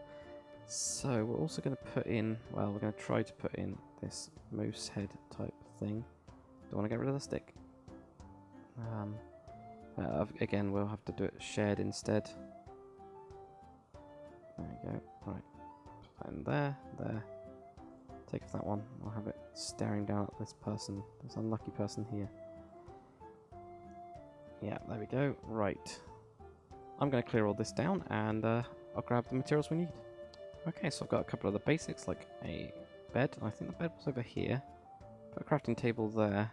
So we're also going to put in, well, we're going to try to put in this moose head type thing. Don't want to get rid of the stick. Again, we'll have to do it shared instead. There we go. Right. Put that in there, there. Take off that one. I'll have it staring down at this person, this unlucky person here. Yeah, there we go. Right. I'm going to clear all this down and I'll grab the materials we need. Okay, so I've got a couple of the basics, like a bed. I think the bed was over here. Put a crafting table there.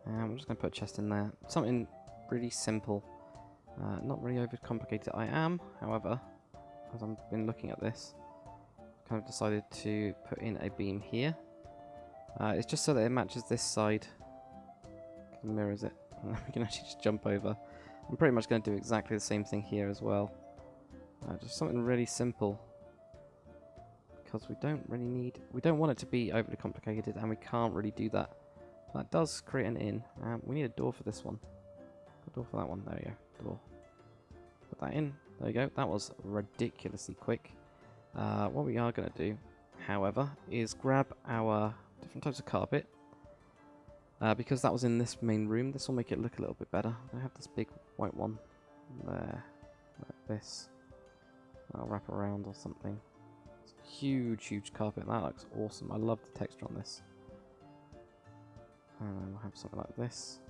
And I'm just going to put a chest in there. Something really simple. Not really overcomplicated. I am, however, as I've been looking at this, kind of decided to put in a beam here. It's just so that it matches this side. It mirrors it. And we can actually just jump over. I'm pretty much going to do exactly the same thing here as well. Just something really simple. Because we don't really need... We don't want it to be overly complicated, and we can't really do that. That does create an inn. We need a door for this one. A door for that one. There we go. Door. Put that in. There we go. That was ridiculously quick. What we are going to do, however, is grab our different types of carpet. Because that was in this main room, this will make it look a little bit better. I have this big white one there, like this. I'll wrap around or something. It's a huge carpet. That looks awesome. I love the texture on this. And we'll have something like this.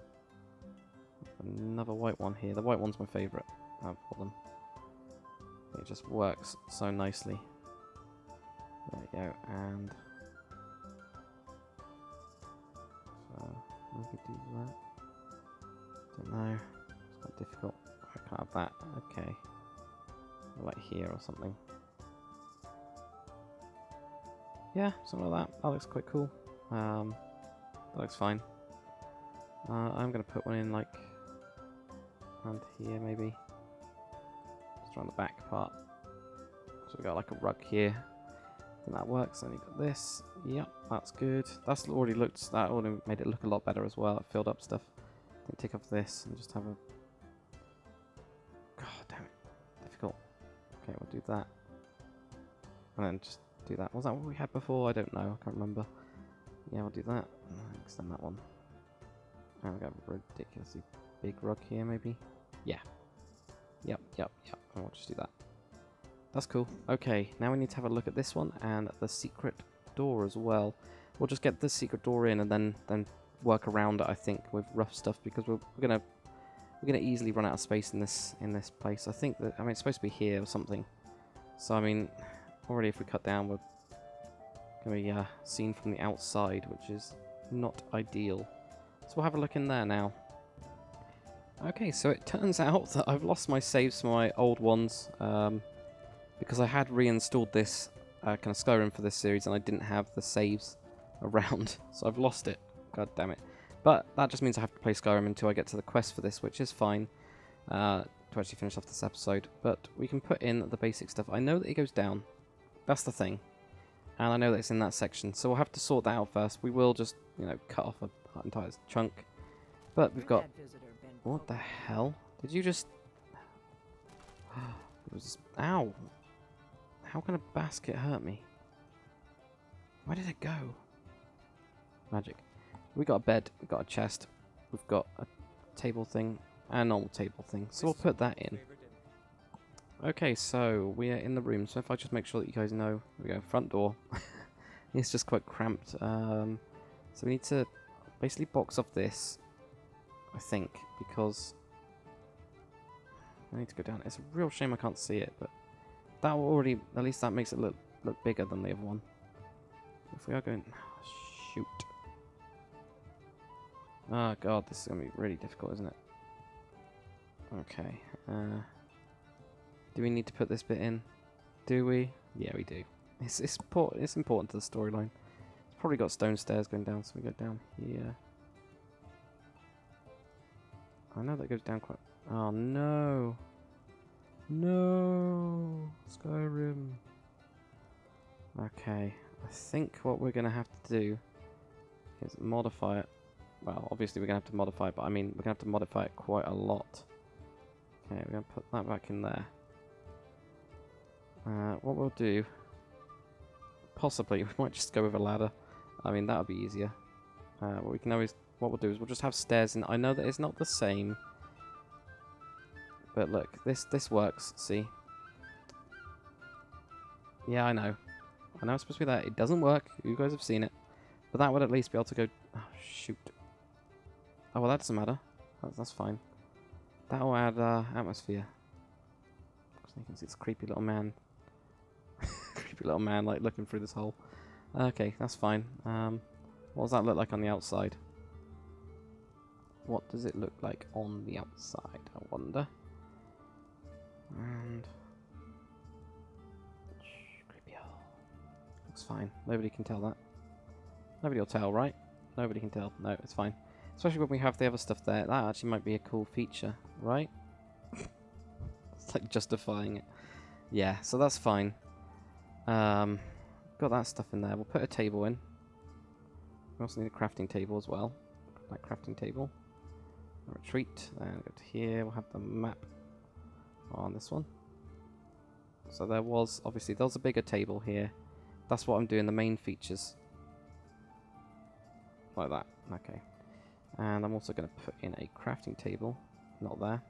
Another white one here. The white one's my favourite out of all them. It just works so nicely. There we go. And I could do that. Don't know. It's quite difficult. I can't have that. Okay. Like here or something. Yeah, something like that. That looks quite cool. That looks fine. I'm going to put one in like around here maybe. Just around the back part. So we got like a rug here. I think that works. Then you've got this. Yep, that's good. That already made it look a lot better as well. It filled up stuff. Then take off this and just have a... God damn it. Difficult. Okay, we'll do that. And then just do that. Was that what we had before? I don't know. I can't remember. Yeah, we'll do that. And extend that one. And we've got a ridiculously big rug here, maybe. Yeah. Yep. And we'll just do that. That's cool. Okay, now we need to have a look at this one and the secret door as well. We'll just get the secret door in and then work around it, I think, with rough stuff, because we're gonna easily run out of space in this place. I think that, I mean, it's supposed to be here or something. So I mean, already if we cut down, we're gonna be seen from the outside, which is not ideal. So we'll have a look in there now. Okay, so it turns out that I've lost my saves from my old ones, because I had reinstalled this kind of Skyrim for this series, and I didn't have the saves around, so I've lost it. God damn it. But that just means I have to play Skyrim until I get to the quest for this, which is fine, to actually finish off this episode. But we can put in the basic stuff. I know that it goes down. That's the thing. And I know that it's in that section, so we'll have to sort that out first. We will just, you know, cut off an entire chunk. But we've got... What the hell? Did you just... It was... Ow! How can a basket hurt me? Where did it go? Magic. We got a bed, we've got a chest, we've got a table thing, and a normal table thing. So we'll put that in. Okay, so we are in the room. So if I just make sure that you guys know, here we go, front door. It's just quite cramped. So we need to basically box off this, I think, because I need to go down. It's a real shame I can't see it, but that will already, at least that makes it look bigger than the other one. If we are going, shoot. Oh god, this is going to be really difficult, isn't it? Okay. Do we need to put this bit in? Do we? Yeah, we do. It's important to the storyline. It's probably got stone stairs going down, so we go down here. I know that goes down quite... Oh no! No! Skyrim! Okay, I think what we're going to have to do is modify it. Well, obviously we're going to have to modify it, but I mean, we're going to have to modify it quite a lot. Okay, we're going to put that back in there. What we'll do... Possibly, we might just go with a ladder. I mean, that would be easier. But we can always... What we'll do is we'll just have stairs in. I know that it's not the same. But look, this works, see? Yeah, I know. I know it's supposed to be that. It doesn't work. You guys have seen it. But that would at least be able to go... Oh, shoot. Oh, well, that doesn't matter. That's fine. That'll add atmosphere. So you can see this creepy little man. Creepy little man, like, looking through this hole. Okay, that's fine. What does that look like on the outside? What does it look like on the outside, I wonder? And... creepy hole. Looks fine. Nobody can tell that. Nobody will tell, right? Nobody can tell. No, it's fine. Especially when we have the other stuff there. That actually might be a cool feature, right? It's like justifying it. Yeah, so that's fine. Got that stuff in there. We'll put a table in. We also need a crafting table as well. That crafting table. A retreat. Then go to here. We'll have the map on this one. So there was, obviously, there was a bigger table here. That's what I'm doing, the main features. Like that. Okay. And I'm also going to put in a crafting table. Not there.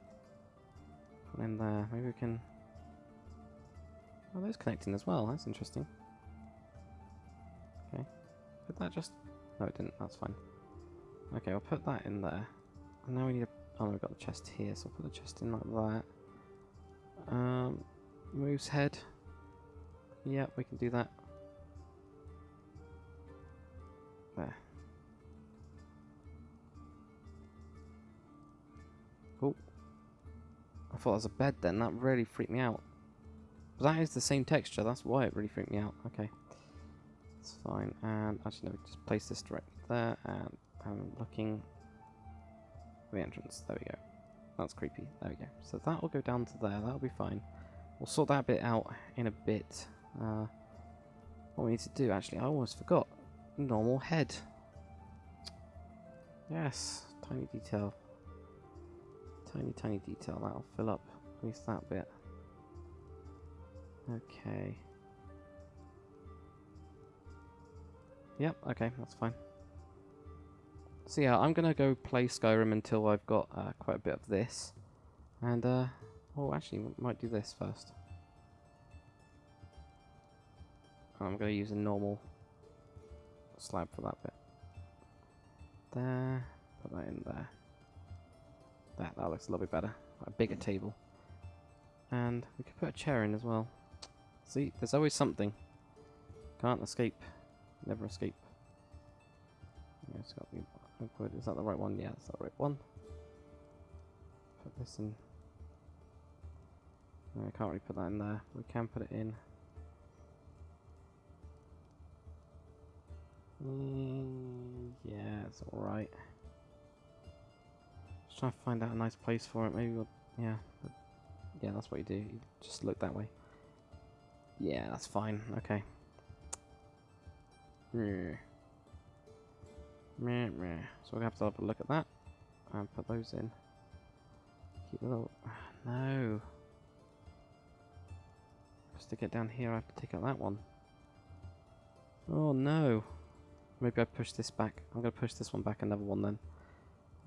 Put in there. Maybe we can... Oh, those connecting as well. That's interesting. Okay. Did that just... No, it didn't. That's fine. Okay, I'll put that in there. And now we need a... Oh, no, we've got the chest here, so I'll put the chest in like that. Moose head. Yeah, we can do that. There. Oh. I thought that was a bed then. That really freaked me out. But that is the same texture. That's why it really freaked me out. Okay. That's fine. And actually, no, we just place this direct there. And I'm looking for the entrance. There we go. That's creepy. There we go. So that will go down to there. That'll be fine. We'll sort that bit out in a bit. What we need to do, actually, I almost forgot. Normal head. Yes. Tiny detail. Tiny detail. That'll fill up at least that bit. Okay. Yep, okay, that's fine. So yeah, I'm gonna go play Skyrim until I've got quite a bit of this. And, oh, actually, we might do this first. I'm gonna use a normal slab for that bit. there. Put that in there. That looks a little bit better. A bigger table. And we could put a chair in as well. See, there's always something. Can't escape. Never escape. Yeah, it's got to be. Is that the right one? Yeah, that's the right one. Put this in. No, I can't really put that in there. We can put it in. Yeah, it's alright. Just trying to find out a nice place for it. Maybe we'll. Yeah. Yeah, that's what you do. You just look that way. Yeah, that's fine. Okay. So we're gonna have to have a look at that and put those in. Keep a little. No. Stick it down here. I have to take out that one. Oh no. Maybe I push this back. I'm gonna push this one back another one then.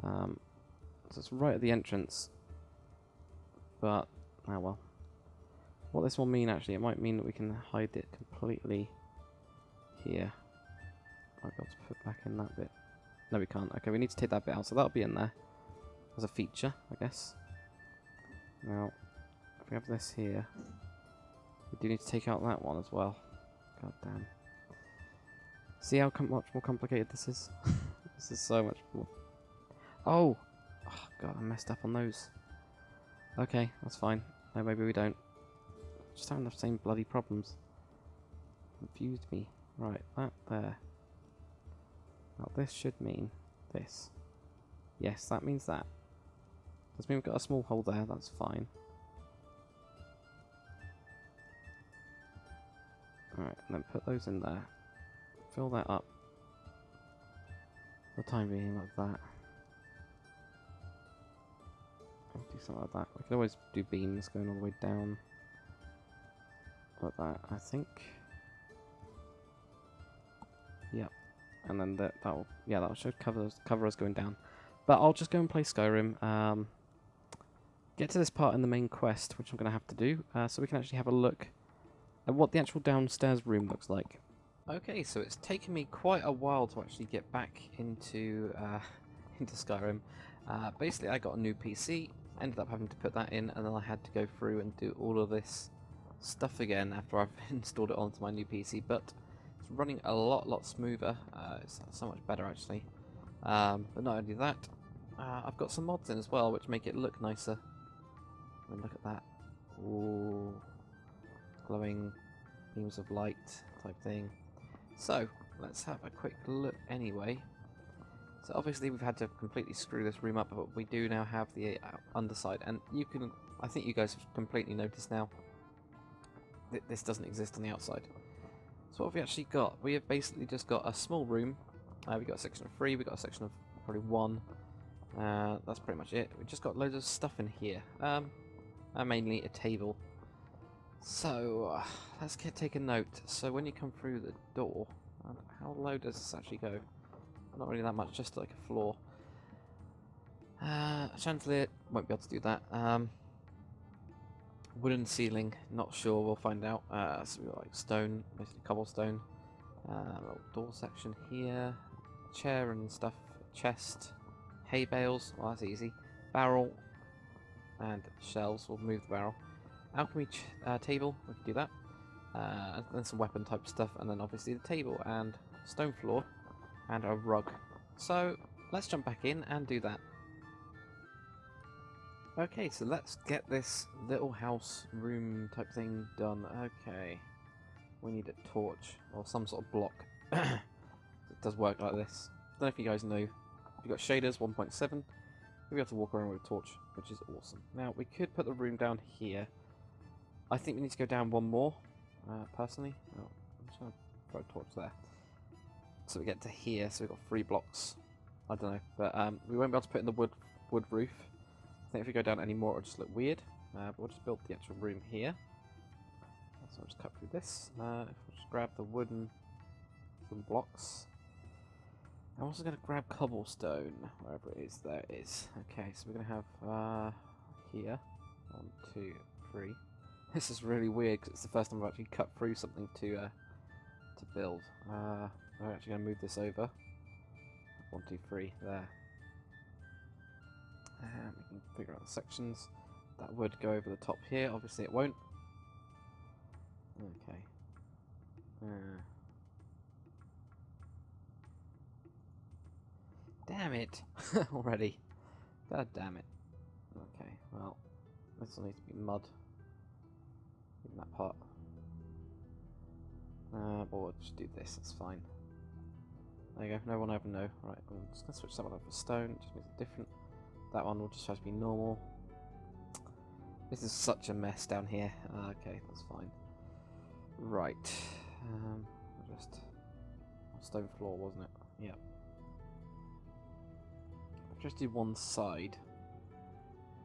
So it's right at the entrance. But oh well. What this will mean actually, it might mean that we can hide it completely here. I've got to put back in that bit. No, we can't. Okay, we need to take that bit out, so that'll be in there as a feature, I guess. Now, if we have this here, we do need to take out that one as well. God damn. See how much more complicated this is? This is so much more. Oh! Oh, God, I messed up on those. Okay, that's fine. No, maybe we don't. Just having the same bloody problems. Confused me. Right, that there. Now this should mean this. Yes, that means that. Does mean we've got a small hole there, that's fine. Alright, and then put those in there. Fill that up. For the time being, like that. Do something like that. We can always do beams going all the way down. Like that, I think. Yep. And then that'll should cover us going down. But I'll just go and play Skyrim. Get to this part in the main quest, which I'm going to have to do, so we can actually have a look at what the actual downstairs room looks like. Okay, so it's taken me quite a while to actually get back into into Skyrim. Basically, I got a new PC, ended up having to put that in, and then I had to go through and do all of this stuff again after I've installed it onto my new PC. But it's running a lot smoother. It's so much better actually. But not only that, I've got some mods in as well, which make it look nicer. I mean, look at that. Ooh, glowing beams of light type thing. So let's have a quick look anyway. So obviously we've had to completely screw this room up, but we do now have the underside, and you can, I think you guys have completely noticed now, this doesn't exist on the outside. So what have we actually got? We have basically just got a small room. We've got a section of 3, we've got a section of probably 1. That's pretty much it. We've just got loads of stuff in here. Mainly a table. So, let's take a note. So when you come through the door, how low does this actually go? Not really that much, just like a floor. Chandelier, won't be able to do that. Wooden ceiling, not sure, we'll find out. So we've got like stone, basically cobblestone. Little door section here. Chair and stuff. Chest. Hay bales, well that's easy. Barrel. And shelves, we'll move the barrel. Alchemy table, we can do that. And then some weapon type stuff, and then obviously the table and stone floor and a rug. So let's jump back in and do that. Okay, so let's get this little house room type thing done. Okay, we need a torch or some sort of block. It does work like this. Don't know if you guys know. We've got shaders 1.7. We'll be able to walk around with a torch, which is awesome. Now we could put the room down here. I think we need to go down one more, personally. Oh, I'm just going to throw a torch there. So we get to here, so we've got 3 blocks. I don't know, but we won't be able to put in the wood roof. I think if we go down any more, it'll just look weird. But we'll just build the actual room here. So I'll just cut through this. We'll just grab the wooden blocks. I'm also going to grab cobblestone, wherever it is, there it is. Okay, so we're going to have here, 1, 2, 3. This is really weird because it's the first time I've actually cut through something to build. I'm actually going to move this over. 1, 2, 3, there. And we can figure out the sections. That would go over the top here, obviously it won't. Okay. Damn it! Already. God damn it. Okay, well, this will need to be mud. In that part. But we'll just do this, it's fine. There you go, no one ever know. Right, I'm just going to switch that one over to stone, it just makes it different. That one will just have to be normal. This is such a mess down here. Okay, that's fine. Right. Just stone floor, wasn't it? Yeah. Just do one side.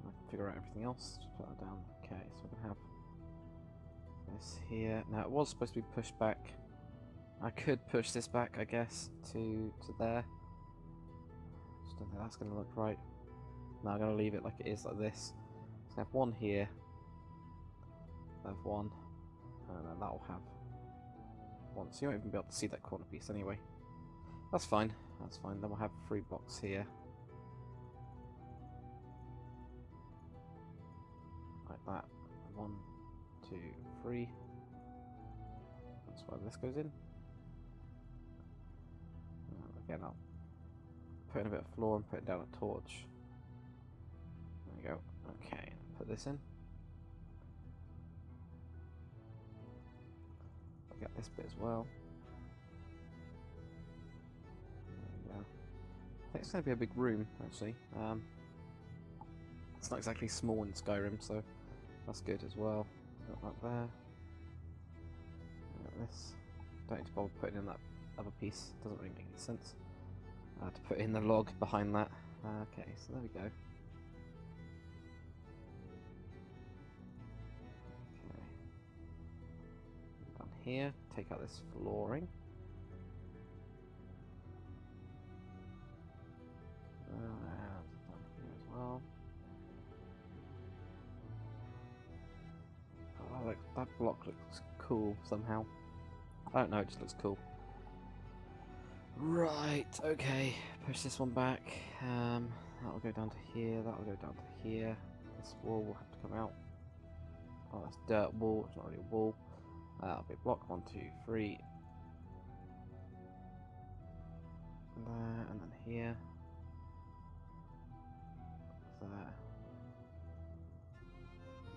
I can figure out everything else. Just put that down. Okay, so we're gonna have this here. Now it was supposed to be pushed back. I could push this back, I guess, to there. Just don't think that's gonna look right. No, I'm gonna leave it like it is, like this. So I have one here. I have one, and then that'll have one. So you won't even be able to see that corner piece anyway. That's fine. That's fine. Then we'll have 3 blocks here. Like that. 1, 2, 3. That's where this goes in. Again, I'll put in a bit of floor and put down a torch. There we go. Okay, put this in. I'll get this bit as well. There we go. I think it's going to be a big room, actually. It's not exactly small in Skyrim, so that's good as well. Got that there. Got this. Don't need to bother putting in that other piece. Doesn't really make any sense. To put in the log behind that. Okay, so there we go. Okay. Done here. Take out this flooring. And done here as well. Oh, that block looks cool somehow. I don't know, it just looks cool. Right, okay. Push this one back. That'll go down to here, that'll go down to here. This wall will have to come out. Oh, that's dirt wall, it's not really a wall. That'll be a block. 1, 2, 3. There, and then here. There.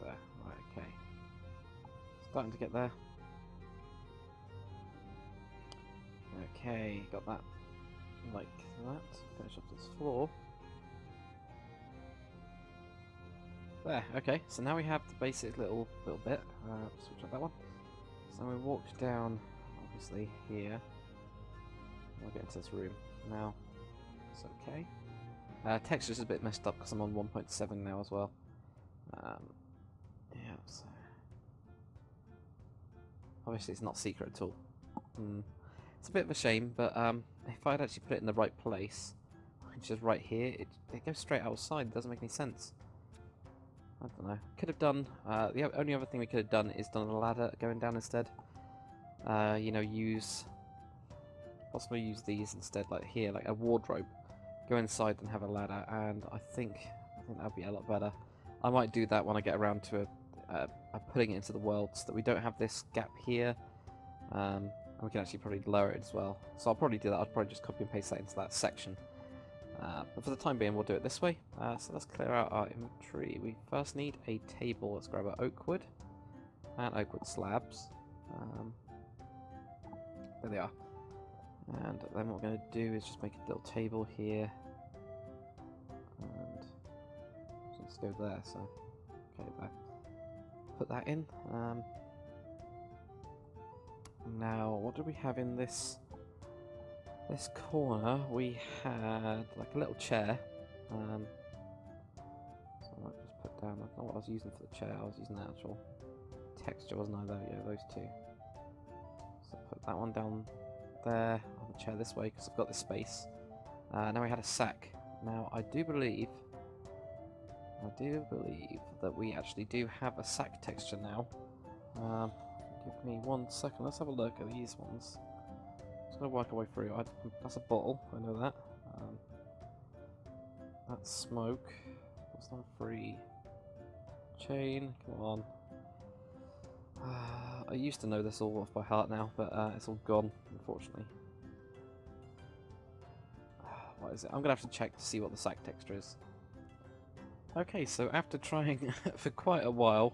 There, right, okay. Starting to get there. Okay, got that like that. Finish up this floor. There, okay, so now we have the basic little bit. Switch up that one. So we walk down, obviously, here. We'll get into this room. Now, it's okay. Texture's a bit messed up because I'm on 1.7 now as well. Yeah, so... Obviously it's not secret at all. It's a bit of a shame, but if I'd actually put it in the right place, which is right here, it goes straight outside. It doesn't make any sense. I don't know. Could have done... the only other thing we could have done is done a ladder going down instead. You know, possibly use these instead, like here, like a wardrobe. Go inside and have a ladder, and I think that'd be a lot better. I might do that when I get around to putting it into the world, so that we don't have this gap here. And we can actually probably lower it as well. So I'll probably do that. I'll probably just copy and paste that into that section. But for the time being, we'll do it this way. So let's clear out our inventory. We first need a table. Let's grab our oak wood and oak wood slabs. There they are. And then what we're going to do is just make a little table here. And let's go there. So, okay, there. Put that in. Now, what do we have in this corner? We had like a little chair. So I might just put down. I don't know what I was using for the chair. I was using the actual texture, wasn't I? There we go, those two. So put that one down there on the chair this way because I've got this space. Now we had a sack. Now I do believe that we actually do have a sack texture now. Give me 1 second. Let's have a look at these ones. Just gonna work our way through. That's a bottle. I know that. That's smoke. What's on free? Chain, come on. I used to know this all off by heart now, but it's all gone, unfortunately. What is it? I'm going to have to check to see what the sack texture is. Okay, so after trying for quite a while,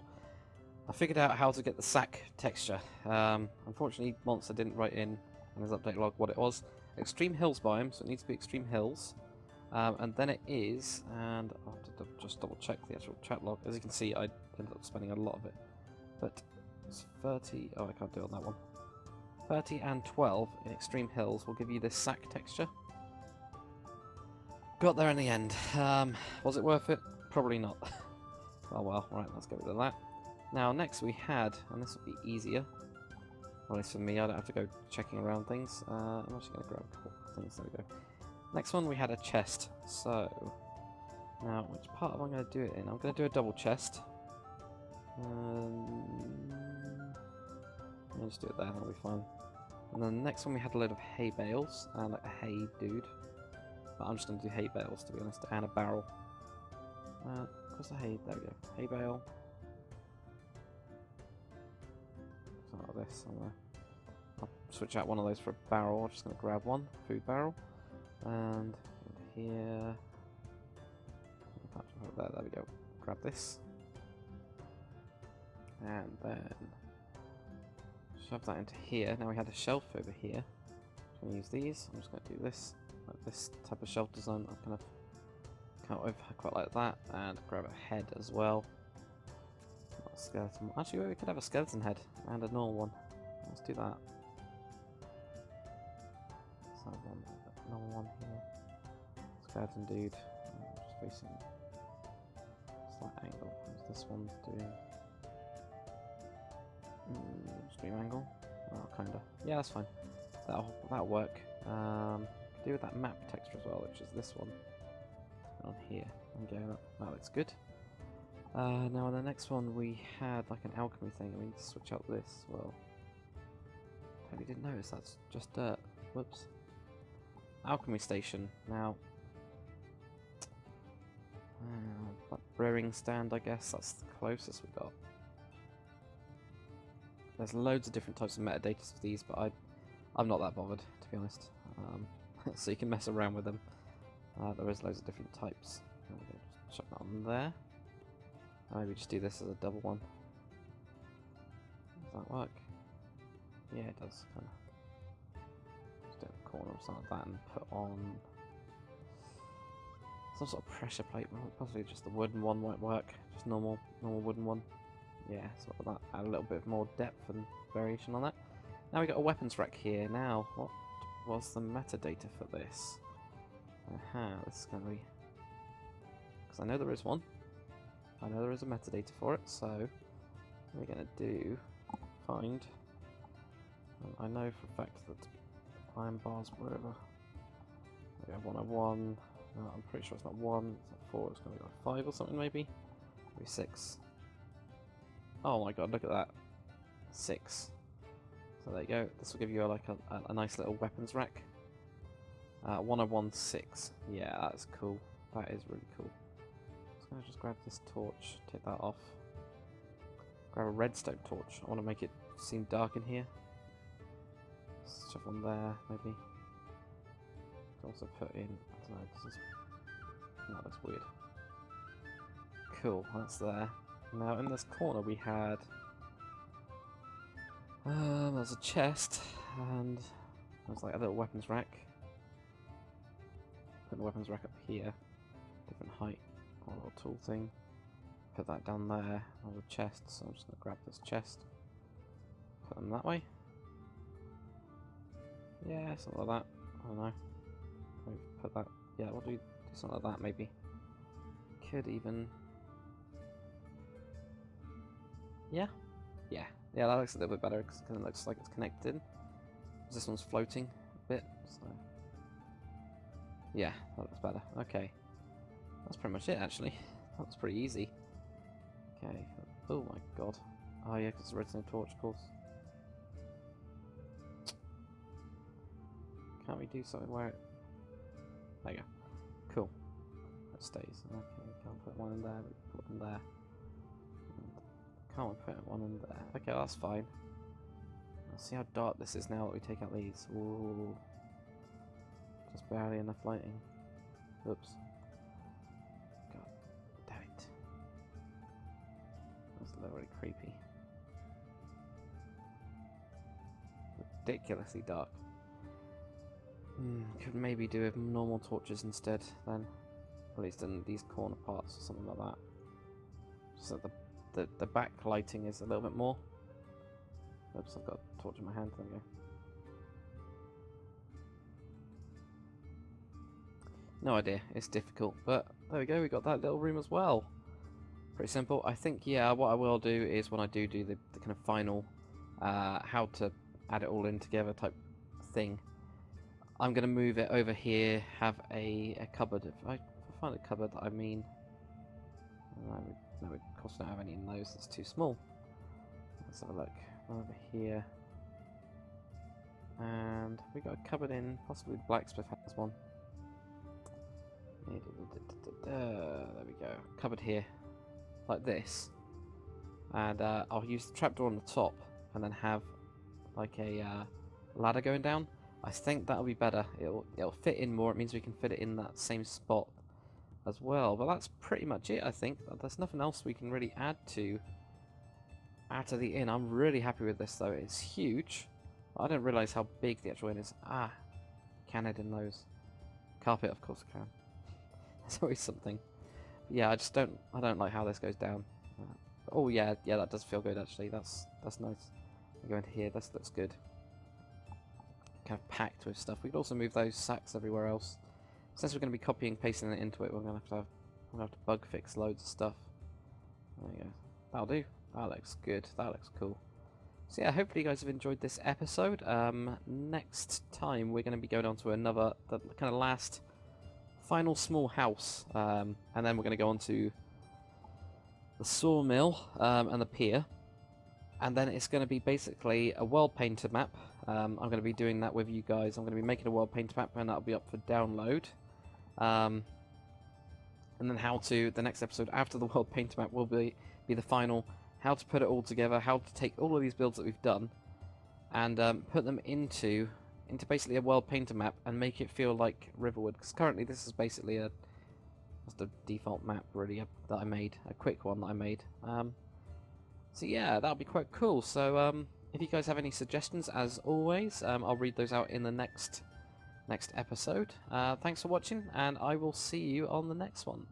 I figured out how to get the sack texture. Unfortunately, Monster didn't write in his update log what it was. Extreme Hills biome, so it needs to be Extreme Hills. And then it is, and I'll have to just double check the actual chat log. As you can see, I ended up spending a lot of it. But it's 30, oh I can't do it on that one. 30 and 12 in Extreme Hills will give you this sack texture. Got there in the end. Was it worth it? Probably not. Oh well, right, let's get rid of that. Now next we had, and this will be easier, or at least for me, I don't have to go checking around things. I'm actually going to grab a couple of things, there we go. Next one we had a chest, so now which part am I going to do it in? I'm going to do a double chest. I'll just do it there, that'll be fine. And then the next one we had a load of hay bales, and like a hay dude. But I'm just going to do hay bales to be honest, and a barrel. Where's the hay? There we go. Hay bale. Something like this somewhere. I'll switch out one of those for a barrel. I'm just going to grab one. Food barrel. And here. There we go. Grab this. And then shove that into here. Now we had a shelf over here. I'm going to use these. I'm just going to do this. Like this type of shelf design. I kind of quite like that. And grab a head as well. Not a skeleton. Actually, we could have a skeleton head and a normal one. Let's do that. Let's have one, normal one here. Skeleton dude. Just facing. What's that angle? What's this one doing? Extreme angle. Oh, kinda. Yeah, that's fine. That'll work. Could do with that map texture as well, which is this one on here. Okay, that looks good. Now on the next one we had like an alchemy thing. We need to switch out this. Well, totally didn't notice. That's just dirt. Whoops. Alchemy station. Now, brewing stand. I guess that's the closest we got. There's loads of different types of metadata for these, but I'm not that bothered, to be honest. So you can mess around with them. There is loads of different types. Just chuck that on there. Maybe just do this as a double one. Does that work? Yeah, it does. Kind of. Just do it in the corner or something like that, and put on some sort of pressure plate. Possibly just the wooden one won't work. Just normal wooden one. Yeah, sort of that. Add a little bit more depth and variation on that. Now we got a weapons rack here. Now, what was the metadata for this? This is going to be... Because I know there is one. I know there is a metadata for it, so we're going to do... Find... I know for a fact that iron bars were over... We have 101. No, I'm pretty sure it's not 1, it's not 4, it's going to be like 5 or something maybe? Maybe 6. Oh my god, look at that. 6. So there you go. This will give you like a nice little weapons rack. 1016. Yeah, that's cool. That is really cool. I'm going to just grab this torch, take that off. Grab a redstone torch. I want to make it seem dark in here. Shove one there, maybe. Could also put in, I don't know, this is... No, that's weird. Cool, that's there. Now in this corner we had there's a chest and there's like a little weapons rack. Put the weapons rack up here, different height, or a little tool thing. Put that down there, another chest, so I'm just going to grab this chest. Put them that way. Yeah, something like that. I don't know. Maybe put that, yeah, we'll do something like that maybe. Could even... Yeah, that looks a little bit better because it looks like it's connected. This one's floating a bit, so yeah, that looks better. Okay, that's pretty much it actually. That was pretty easy. Okay, oh my god. Oh yeah, because it's a redstone torch, of course. Can't we do something where it... There you go. Cool. That stays. Okay, can't put one in there, put one there. Can't put one in there. Okay, that's fine. Let's see how dark this is now that we take out these. Ooh. Just barely enough lighting. Oops. God damn it. That's a little really creepy. Ridiculously dark. Could maybe do with normal torches instead then. At least in these corner parts or something like that. So the back lighting is a little bit more. Oops, I've got a torch in my hand. There we go. No idea, it's difficult, but there we go, we got that little room as well. Pretty simple. I think, yeah, what I will do is when I do the kind of final how to add it all in together type thing, I'm going to move it over here, have a cupboard. If I find a cupboard, I mean... No, of course I don't have any in those, it's too small. Let's have a look. Over here. And we got a cupboard in, possibly the blacksmith has one. There we go. Cupboard here. Like this. And I'll use the trapdoor on the top and then have like a ladder going down. I think that'll be better. It'll fit in more. It means we can fit it in that same spot as well. But that's pretty much it, I think. There's nothing else we can really add to the inn. I'm really happy with this though. It's huge. I didn't realise how big the actual inn is. Ah, can add in those. Carpet, of course I can. There's always something. But yeah, I don't like how this goes down. Oh yeah, that does feel good actually. That's nice. I go into here. This looks good. Kind of packed with stuff. We could also move those sacks everywhere else. Since we're going to be copying, pasting it into it, we're going to have to bug fix loads of stuff. There you go. That'll do. That looks good. That looks cool. So yeah, hopefully you guys have enjoyed this episode. Next time we're going to be going on to the kind of last, final small house, and then we're going to go on to the sawmill and the pier, and then it's going to be basically a world painter map. I'm going to be doing that with you guys. I'm going to be making a world painter map, and that'll be up for download. And then the next episode after the world painter map will be the final. How to put it all together, how to take all of these builds that we've done and put them into basically a world painter map and make it feel like Riverwood. Because currently this is basically just a default map really that I made, a quick one that I made. So yeah, that'll be quite cool. So if you guys have any suggestions, as always, I'll read those out in the next episode. Thanks for watching, and I will see you on the next one.